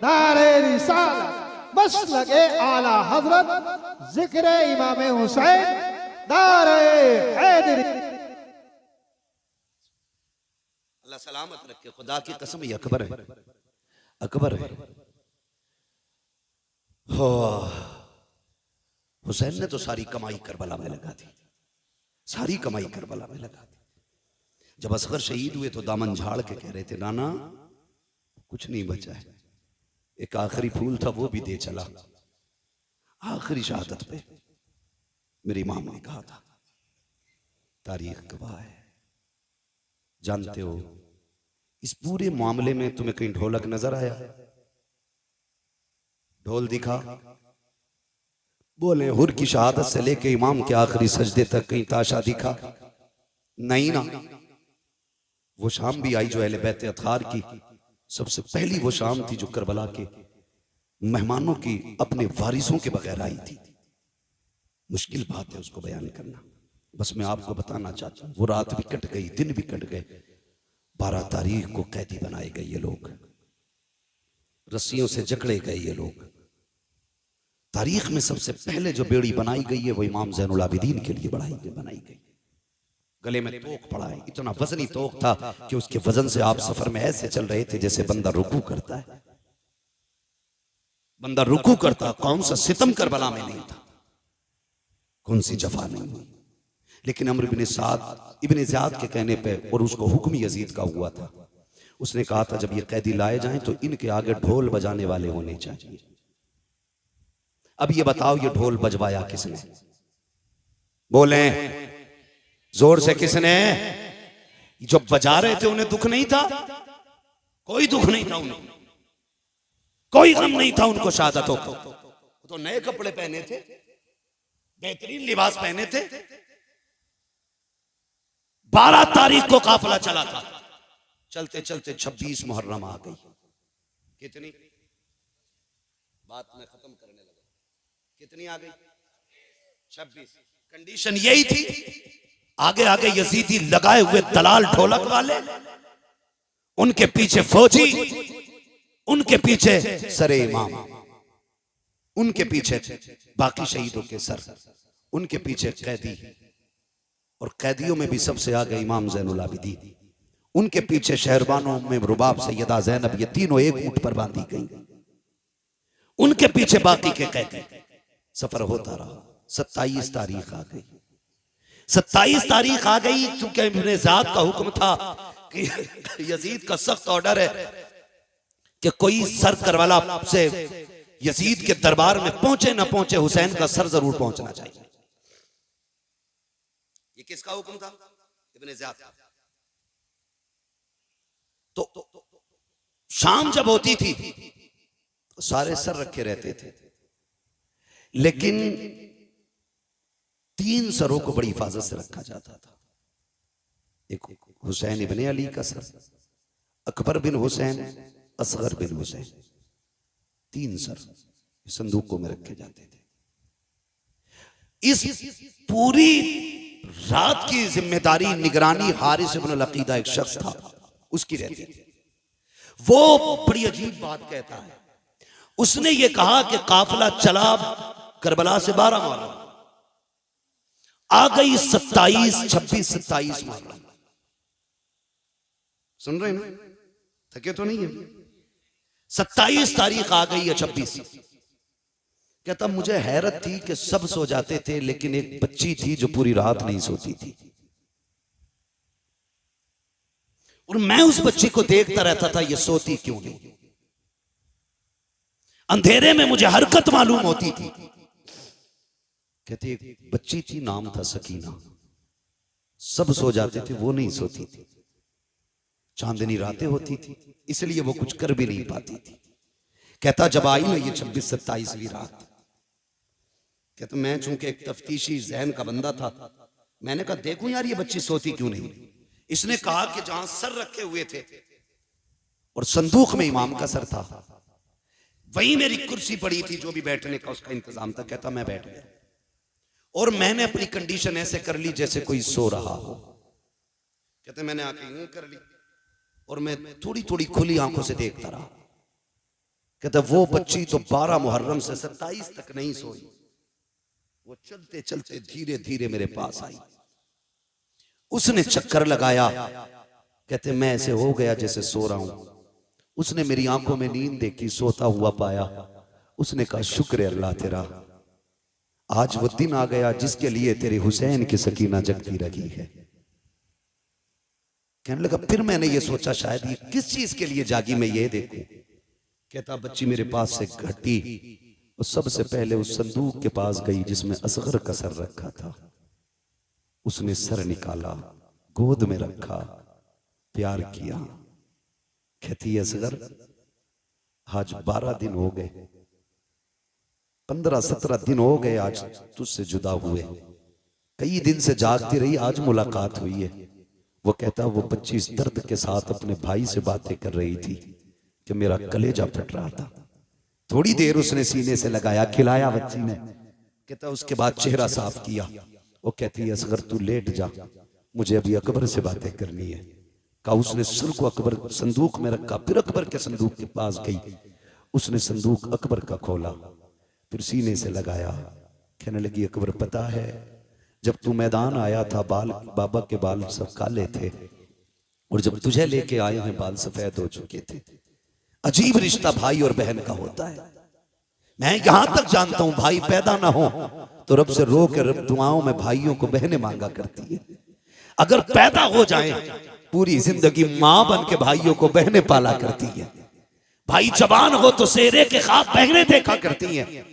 Speaker 4: नारे रिसालत, मसलके आला हजरत, जिक्र इमाम हुसैन, नारे हैदरी।
Speaker 2: अल्लाह सलामत रखे, खुदा की कसम ये अकबर है, अकबर है। हुसैन ने तो सारी कमाई करबला में लगा दी, सारी कमाई करबला में लगा दी। जब असगर शहीद हुए तो दामन झाड़ के कह रहे थे नाना कुछ नहीं बचा है, एक आखिरी फूल था वो भी दे चला। आखिरी शहादत पे मेरे इमाम ने कहा था, तारीख गवाह है। जानते हो इस पूरे मामले में तुम्हें कहीं ढोलक नजर आया? ढोल दिखा? बोले हुर की शहादत से लेके इमाम के आखिरी सजदे तक कहीं ताशा दिखा? नहीं ना। वो शाम भी आई जो अहले बैत अतहार की सबसे पहली वो शाम थी जो करबला के मेहमानों की अपने वारिसों के बगैर आई थी। मुश्किल बात है उसको बयान करना, बस मैं आपको बताना चाहता हूं। वो रात भी कट गई, दिन भी कट गए, 12 तारीख को कैदी बनाए गए ये लोग, रस्सियों से जकड़े गए ये लोग। तारीख में सबसे पहले जो बेड़ी बनाई गई है वो इमाम ज़ैनुल आबिदीन के लिए बनाई गई। गले में तोक पड़ा है, इतना वजनी तोक था कि उसके वजन से आप सफर में ऐसे चल रहे थे जैसे बंदा रुकू करता है। बंदा रुकू करता, कौन सा सितम करबला में नहीं था, कौन सी जफा नहीं हुई। लेकिन अमर इब्ने साद इब्ने ज़ियाद के कहने पे, और उसको हुक्म यजीद का हुआ था, उसने कहा था जब ये कैदी लाए जाएं तो इनके आगे ढोल बजाने वाले होने चाहिए। अब ये बताओ ये ढोल बजवाया किसने? बोले जोर से किसने? जो बजा रहे थे उन्हें दुख नहीं था? कोई दुख नहीं था उन्हें, कोई गम नहीं था उनको शहादतों को। तो नए कपड़े पहने थे, बेहतरीन लिबास पहने थे। 12 तारीख को काफिला चला था, चलते चलते 26 मुहर्रम आ गई। कितनी बात में खत्म करने लगा, कितनी आ गई? 26। कंडीशन यही थी, आगे आगे यजीदी लगाए हुए दलाल ढोलक वाले, उनके पीछे फौजी, उनके पीछे सरे इमाम, उनके पीछे बाकी शहीदों के सर, उनके पीछे कैदी, और कैदियों में भी सबसे आगे इमाम ज़ैनुल आबिदीन, उनके पीछे शहरबानों में रुबाब सैयदा ज़ैनब, ये तीनों एक ऊंट पर बांधी गई, उनके पीछे बाकी के कैदी। सफर होता रहा। 27 तारीख आ गई। 27 तारीख आ गई क्योंकि इब्ने ज़ियाद का हुक्म था कि यजीद का सख्त ऑर्डर है कि कोई सर करबला से यजीद के दरबार में पहुंचे ना पहुंचे, हुसैन का सर जरूर पहुंचना चाहिए। ये किसका हुक्म था? इब्ने ज़ियाद का। तो शाम जब होती थी तो सारे सर रखे रहते थे, लेकिन 3 सरों को बड़ी हिफाजत से रखा जाता था। एक हुसैन इब्ने अली का सर, अकबर बिन हुसैन, असगर बिन हुसैन, 3 सर संदूकों में रखे जाते थे। इस पूरी रात की जिम्मेदारी, निगरानी हारिस इब्न अल-अकीदा एक शख्स था, उसकी रहती थी। वो बड़ी अजीब बात कहता है। उसने ये कहा कि काफिला चला करबला से 12 मुहर्रम, आ गई 27, 26, 27 मुहर्रम। सुन रहे हैं ना? थके तो नहीं है? 27 तारीख आ गई है, 26। कहता मुझे हैरत थी कि सब सो जाते थे, लेकिन एक बच्ची थी जो पूरी रात नहीं सोती थी, और मैं उस बच्ची को देखता रहता था, ये सोती क्यों नहीं। अंधेरे में मुझे हरकत मालूम होती थी। कहते एक बच्ची थी, नाम था सकीना, सब सो जाते थे, वो नहीं सोती थी। चांदनी रातें होती थी, इसलिए वो कुछ कर भी नहीं पाती थी। कहता जब आई ना ये 26-27वीं रात, कहता मैं चूंकि एक तफ्तीशी ज़हन का बंदा था, मैंने कहा देखूं यार ये बच्ची सोती क्यों नहीं। इसने कहा कि जहां सर रखे हुए थे और संदूक में इमाम का सर था, वहीं मेरी कुर्सी पड़ी थी, जो भी बैठने का उसका इंतजाम था। कहता मैं बैठ गया और मैंने अपनी कंडीशन ऐसे कर ली जैसे कोई सो रहा हो। कहते मैंने आके यूं कर ली और मैं थोड़ी थोड़ी खुली आंखों से देखता रहा। कहता वो बच्ची तो 12 मुहर्रम से 27 तक नहीं सोई, वो चलते चलते धीरे धीरे मेरे पास आई। उसने चक्कर लगाया। कहते मैं ऐसे हो गया जैसे सो रहा हूं। उसने मेरी आंखों में नींद देखी, सोता हुआ पाया। उसने कहा शुक्र है अल्लाह तेरा, आज वो दिन आ गया जिसके लिए तेरे हुसैन की सकीना जगती रही है। कहने लगा फिर मैंने ये सोचा शायद ये किस चीज के लिए जागी, मैं ये देखूं। कहता बच्ची मेरे पास से घटी और सबसे पहले उस संदूक के पास गई जिसमें असगर का सर रखा था। उसने सर निकाला, गोद में रखा, प्यार किया। कहती असगर आज 12 दिन हो गए, 15-17 दिन हो गए आज तुझसे जुदा हुए। कई दिन से जागती रही, आज मुलाकात हुई है। वो कहता वो बच्ची इस दर्द के साथ अपने भाई से बातें कर रही थी कि मेरा कलेजा फट रहा था। थोड़ी देर उसने सीने से लगाया, खिलाया बच्ची ने। कहता उसके बाद चेहरा साफ किया। वो कहती है असगर तू लेट जा, मुझे अभी अकबर से बातें करनी है। कहा उसने सर को अकबर संदूक में रखा, फिर अकबर के संदूक के पास गई। उसने संदूक अकबर का खोला, फिर सीने से लगाया। कहने लगी अकबर पता है जब तू मैदान आया था बाल बाबा के बाल सब काले थे, और जब तुझे लेके आए हैं बाल सफेद हो चुके थे। अजीब रिश्ता भाई और बहन का होता है। मैं यहां तक जानता हूं भाई पैदा ना हो तो रब से रो के रब दुआओं में भाइयों को बहनें मांगा करती है। अगर पैदा हो जाए पूरी जिंदगी मां बन के भाइयों को बहनें पाला करती है। भाई जवान हो तो सेहरे के ख्वाब बहनें देखा करती हैं।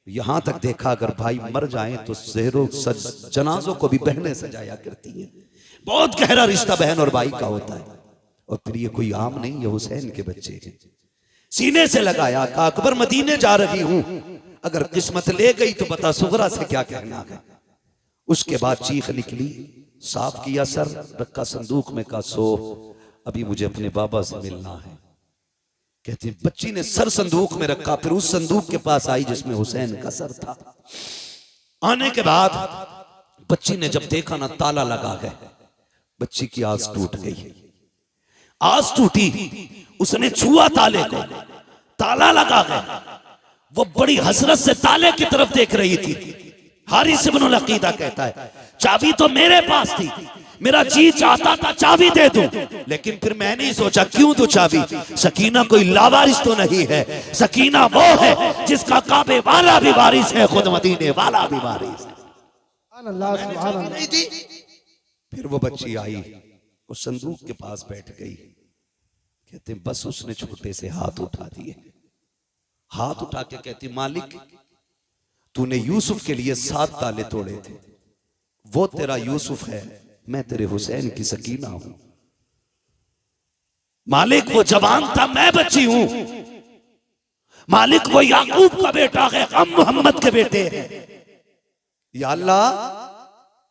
Speaker 2: यहां तक देखा अगर भाई मर जाएं तो सेहरों जनाजों को भी बहनें सजाया करती हैं। बहुत गहरा रिश्ता बहन और भाई का होता है। और फिर ये कोई आम नहीं, ये हुसैन के बच्चे हैं। सीने से लगाया, कहा अकबर मदीने जा रही हूं, अगर किस्मत ले गई तो बता सुगरा से क्या कहना है। उसके बाद चीख निकली, साफ किया सर, रखा संदूक में, कहा सो अभी मुझे अपने बाबा से मिलना है। कहती बच्ची ने सर संदूक में रखा, फिर उस संदूक के पास आई जिसमें हुसैन का सर था। आने के बाद बच्ची ने जब देखा ना ताला लगा है, बच्ची की आस टूट गई। आस टूटी,
Speaker 1: उसने छुआ ताले को, ताला लगा गया। वो बड़ी हसरत से ताले की तरफ देख रही थी। हारिस इब्नुल अकीदा कहता है चाबी तो मेरे पास थी, मेरा जी चाहता था चाबी दे दूं, लेकिन फिर मैंने सोचा क्यों दूं चाबी। सकीना कोई लावारिस तो नहीं है, सकीना वो है जिसका काबे वाला भी वारिस है, खुद मदीने वाला भी वारिस है।
Speaker 4: अल्लाह सुभान अल्लाह।
Speaker 2: नहीं थी। फिर वो बच्ची आई, वो संदूक के पास बैठ गई। कहते बस उसने छोटे से हाथ उठा दिए, हाथ उठा के कहती मालिक तूने यूसुफ के लिए 7 ताले तोड़े थे, वो तेरा यूसुफ है, मैं तेरे हुसैन की सकीना हूं।
Speaker 1: मालिक वो जवान था, मैं बच्ची हूं। मालिक वो याकूब का बेटा है, हम मोहम्मद के बेटे हैं।
Speaker 2: या अल्लाह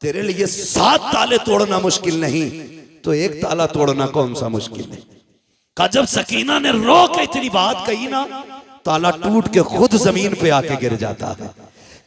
Speaker 2: तेरे लिए 7 ताले तोड़ना मुश्किल नहीं, तो एक ताला तोड़ना कौन सा मुश्किल है।
Speaker 1: का जब सकीना ने रो के इतनी बात कही ना,
Speaker 2: ताला टूट के खुद जमीन पे आके गिर जाता है।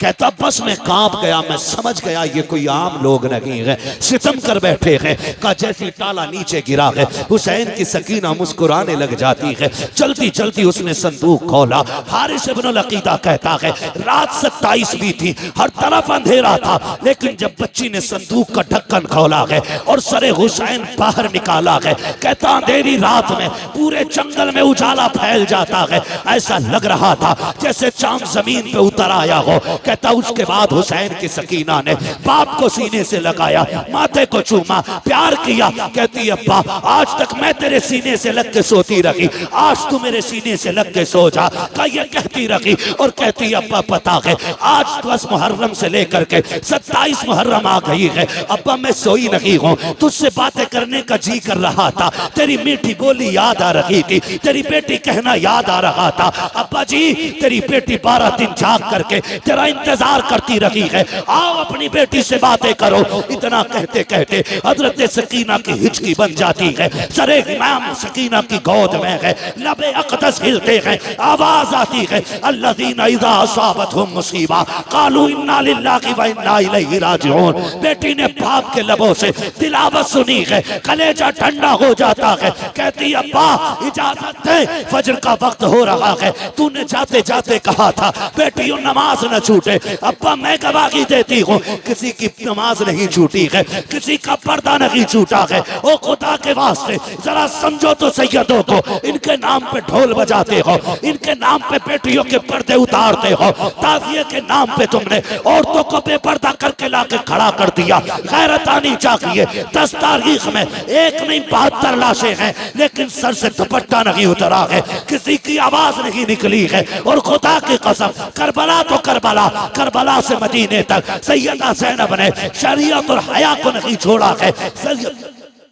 Speaker 1: कहता बस मैं कांप गया, मैं समझ गया ये कोई आम लोग नहीं है, सितम कर बैठे हैं। का जैसी ताला नीचे गिरा है, हुसैन की सकीना मुस्कुराने लग जाती है। चलती चलती उसने संदूक खोला। हारिस इब्नुल अकीदा कहता है रात 27 भी थी, हर तरफ अंधेरा था, लेकिन जब बच्ची ने संदूक का ढक्कन खोला है और सरे हुसैन बाहर निकाला है, कहता अंधेरी रात में पूरे जंगल में उजाला फैल जाता है, ऐसा लग रहा था जैसे चांद जमीन पे उतर आया हो। कहता उसके बाद हुसैन की सकीना ने बाप को सीने से लगाया, माथे को चूमा, प्यार किया। कहती अब्बा आज तक मैं तेरे सीने से लग के सोती रही, आज तू मेरे सीने से लग के सो जा। का ये कहती रही और कहती अब्बा पता है आज 10 मुहर्रम से लेकर के 27 मुहर्रम आ गई है, अब्बा मैं सोई नहीं हूँ, तुझसे बातें करने का जी कर रहा था, तेरी मीठी बोली याद आ रही थी, तेरी बेटी कहना याद आ रहा था। अब्बा जी तेरी बेटी 12 दिन जाग करके तेरा इंतजार करती रही है, आओ अपनी बेटी से बातें करो। इतना कहते कहते हजरत सकीना की हिचकी बन जाती है, सरे इमाम सकीना की गोद में है, लबे अक़दस हिलते हैं, आवाज आती है अल्लज़ीना इज़ा असाबतहुम मुसीबा क़ालू इन्ना लिल्लाहि व इन्ना इलैहि राजिऊन। बेटी ने बाप के लबों से तिलावत सुनी है, कलेजा ठंडा हो जाता है। कहती अब्बा इजाजत दे, फजर का वक्त हो रहा है, तूने जाते जाते कहा था बेटियों नमाज न छूटे। अब्बा मैं गवाही देती हूँ किसी की नमाज नहीं छूटी है, किसी का पर्दा नहीं छूटा है। ओ खुदा के वास्ते जरा समझो तो सैयदों को, इनके नाम पे ढोल बजाते हो, इनके नाम पे बेटियों के पर्दे उतारते हो, ताज़िए के नाम पे तुमने औरतों को बेपर्दा करके लाके खड़ा कर दिया। गैरत आनी चाहिए। 10 तारीख में एक नहीं 72 लाशें हैं, लेकिन सर से दुपट्टा नहीं उतरा है, किसी की आवाज नहीं निकली है। और खुदा की कसम करबला तो करबला, करबला से मदीने तक सैयदा ज़ैनब ने शरीयत और हया को नहीं छोड़ा है।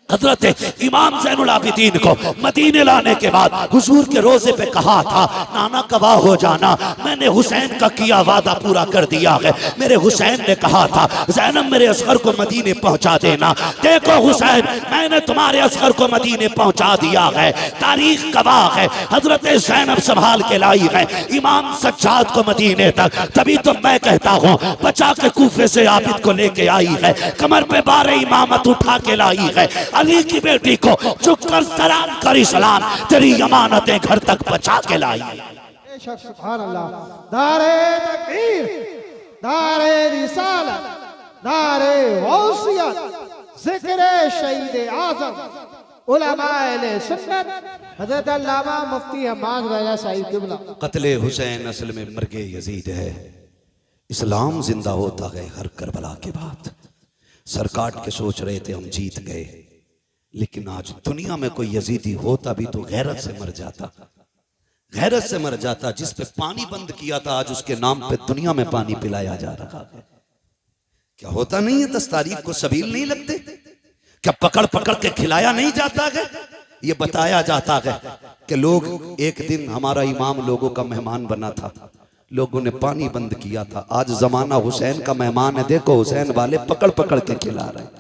Speaker 1: हजरत इमाम ज़ैनुल आबिदीन को मदीने लाने के बाद हुजूर के रोजे पे कहा था नाना गवाह हो जाना, मैंने हुसैन का किया वादा पूरा कर दिया है। मेरे हुसैन ने कहा था ज़ैनब मेरे असगर को मदीने पहुंचा देना। देखो हुसैन मैंने तुम्हारे असगर को मदीने पहुंचा दिया है, तारीख गवाह है। हजरत ज़ैनब संभाल के लाई है इमाम सज्जाद को मदीने तक, तभी तो मैं कहता हूँ बचा के कूफे से आबिद को लेके आई है, कमर पे 12 इमामत उठा के लाई है। अली की बेटी को झुककर सलाम करी सलाम, तेरी अमानतें घर तक पहुंचा के लाई।
Speaker 4: बेशक सुभान अल्लाह। नारे तकबीर, नारे रिसालत, नारे गौसियत, जिक्र शहीद आज़म उलमाए अहले सुन्नत हज़रत अल्लामा मुफ्ती हम्माद रज़ा साहिब क़िबला।
Speaker 2: कत्ले हुसैन असल में मर्गे यजीद है, इस्लाम जिंदा होता है हर करबला के बाद। सर काट के सोच रहे थे हम जीत गए, लेकिन आज दुनिया में कोई यजीदी होता भी तो गैरत से मर जाता, गैरत से मर जाता। जिस पे पानी बंद किया था आज उसके नाम पे दुनिया में पानी पिलाया जा रहा है। क्या होता नहीं है 10 तारीख को सबील नहीं लगते? क्या पकड़ पकड़ के खिलाया नहीं जाता है? ये बताया जाता है कि लोग एक दिन हमारा इमाम लोगों का मेहमान बना था, लोगों ने पानी बंद किया था। आज जमाना हुसैन का मेहमान है, देखो हुसैन वाले पकड़ पकड़ के खिला रहे,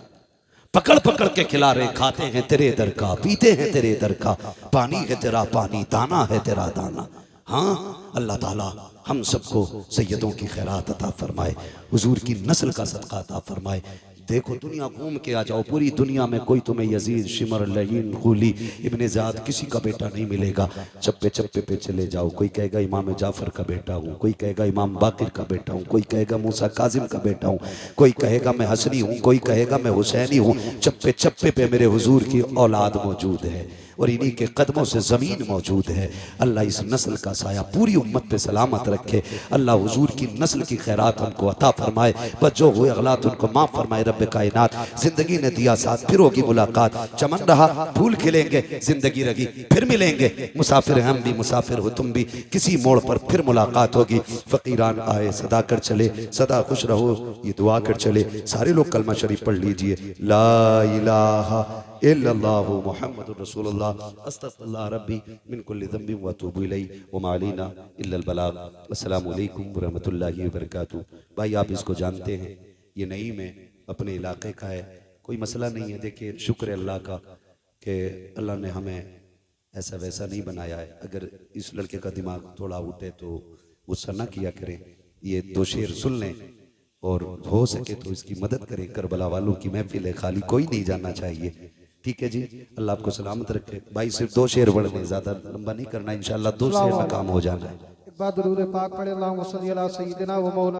Speaker 2: पकड़ पकड़ के खिला रहे, खाते हैं तेरे दर का, पीते हैं तेरे दर का, पानी है तेरा पानी, दाना है तेरा दाना। हाँ अल्लाह ताला हम सबको सैयदों की खैरात अता फरमाए, हुजूर की नस्ल का सदका अता फरमाए। देखो दुनिया घूम के आ जाओ, पूरी दुनिया में कोई तुम्हें यजीद, शिमर, लईन, खूली, इब्ने ज़ाद किसी का बेटा नहीं मिलेगा। चप्पे चप्पे पे चले जाओ, कोई कहेगा इमाम जाफर का बेटा हूँ, कोई कहेगा इमाम बाकिर का बेटा हूँ, कोई कहेगा मूसा काजिम का बेटा हूँ, कोई कहेगा मैं हसनी हूँ, कोई कहेगा मैं हुसैनी हूँ। चप्पे चप्पे पे मेरे हुजूर की औलाद मौजूद है और इन्हीं के कदमों से ज़मीन मौजूद है। अल्लाह इस नस्ल का साया पूरी उम्मत पे सलामत रखे। अल्लाह हुजूर की नस्ल की खैरात हमको अता फरमाए, बस जो हुए अगलात उनको माफ़ फरमाए। रब्बे कायनात जिंदगी ने दिया साथ, फिर होगी मुलाकात। चमन रहा फूल खिलेंगे, जिंदगी रही फिर मिलेंगे। मुसाफिर हम भी, मुसाफिर हो तुम भी, किसी मोड़ पर फिर मुलाकात होगी। फ़कीरान आए सदा कर चले, सदा खुश रहो ये दुआ कर चले। सारे लोग कलमा शरीफ पढ़ लीजिए, ला इलाहा इल्लल्लाहु मुहम्मदुर रसूलुल्लाह, अस्तगफिरुल्लाह रब्बी मिन कुल्लि ज़ंबिन व अतूबु इलैहि व मा अलैना इल्लल बलाग। अस्सलामु अलैकुम व रहमतुल्लाहि व बरकातुहू। भाई आप इसको जानते हैं, ये नईम है, अपने इलाके का है, कोई मसला नहीं है। देखिए शुक्र अल्लाह का कि अल्लाह ने हमें ऐसा वैसा नहीं बनाया है। अगर इस लड़के का दिमाग थोड़ा उठे तो गुस्सा ना किया करें, ये दो शेर सुन लें और हो सके तो इसकी मदद करें। करबला वालों की महफिल है, खाली कोई नहीं जाना चाहिए। ठीक है जी, अल्लाह आपको सलामत रखे। भाई सिर्फ दो शेर पढ़ने, ज्यादा लंबा नहीं करना, इंशाल्लाह 2 शेर में काम हो जाना है।
Speaker 4: एक बार दुरूद पाक पढ़े, अल्लाहुम्मा सल्ली अला सय्यिदिना व मौलाना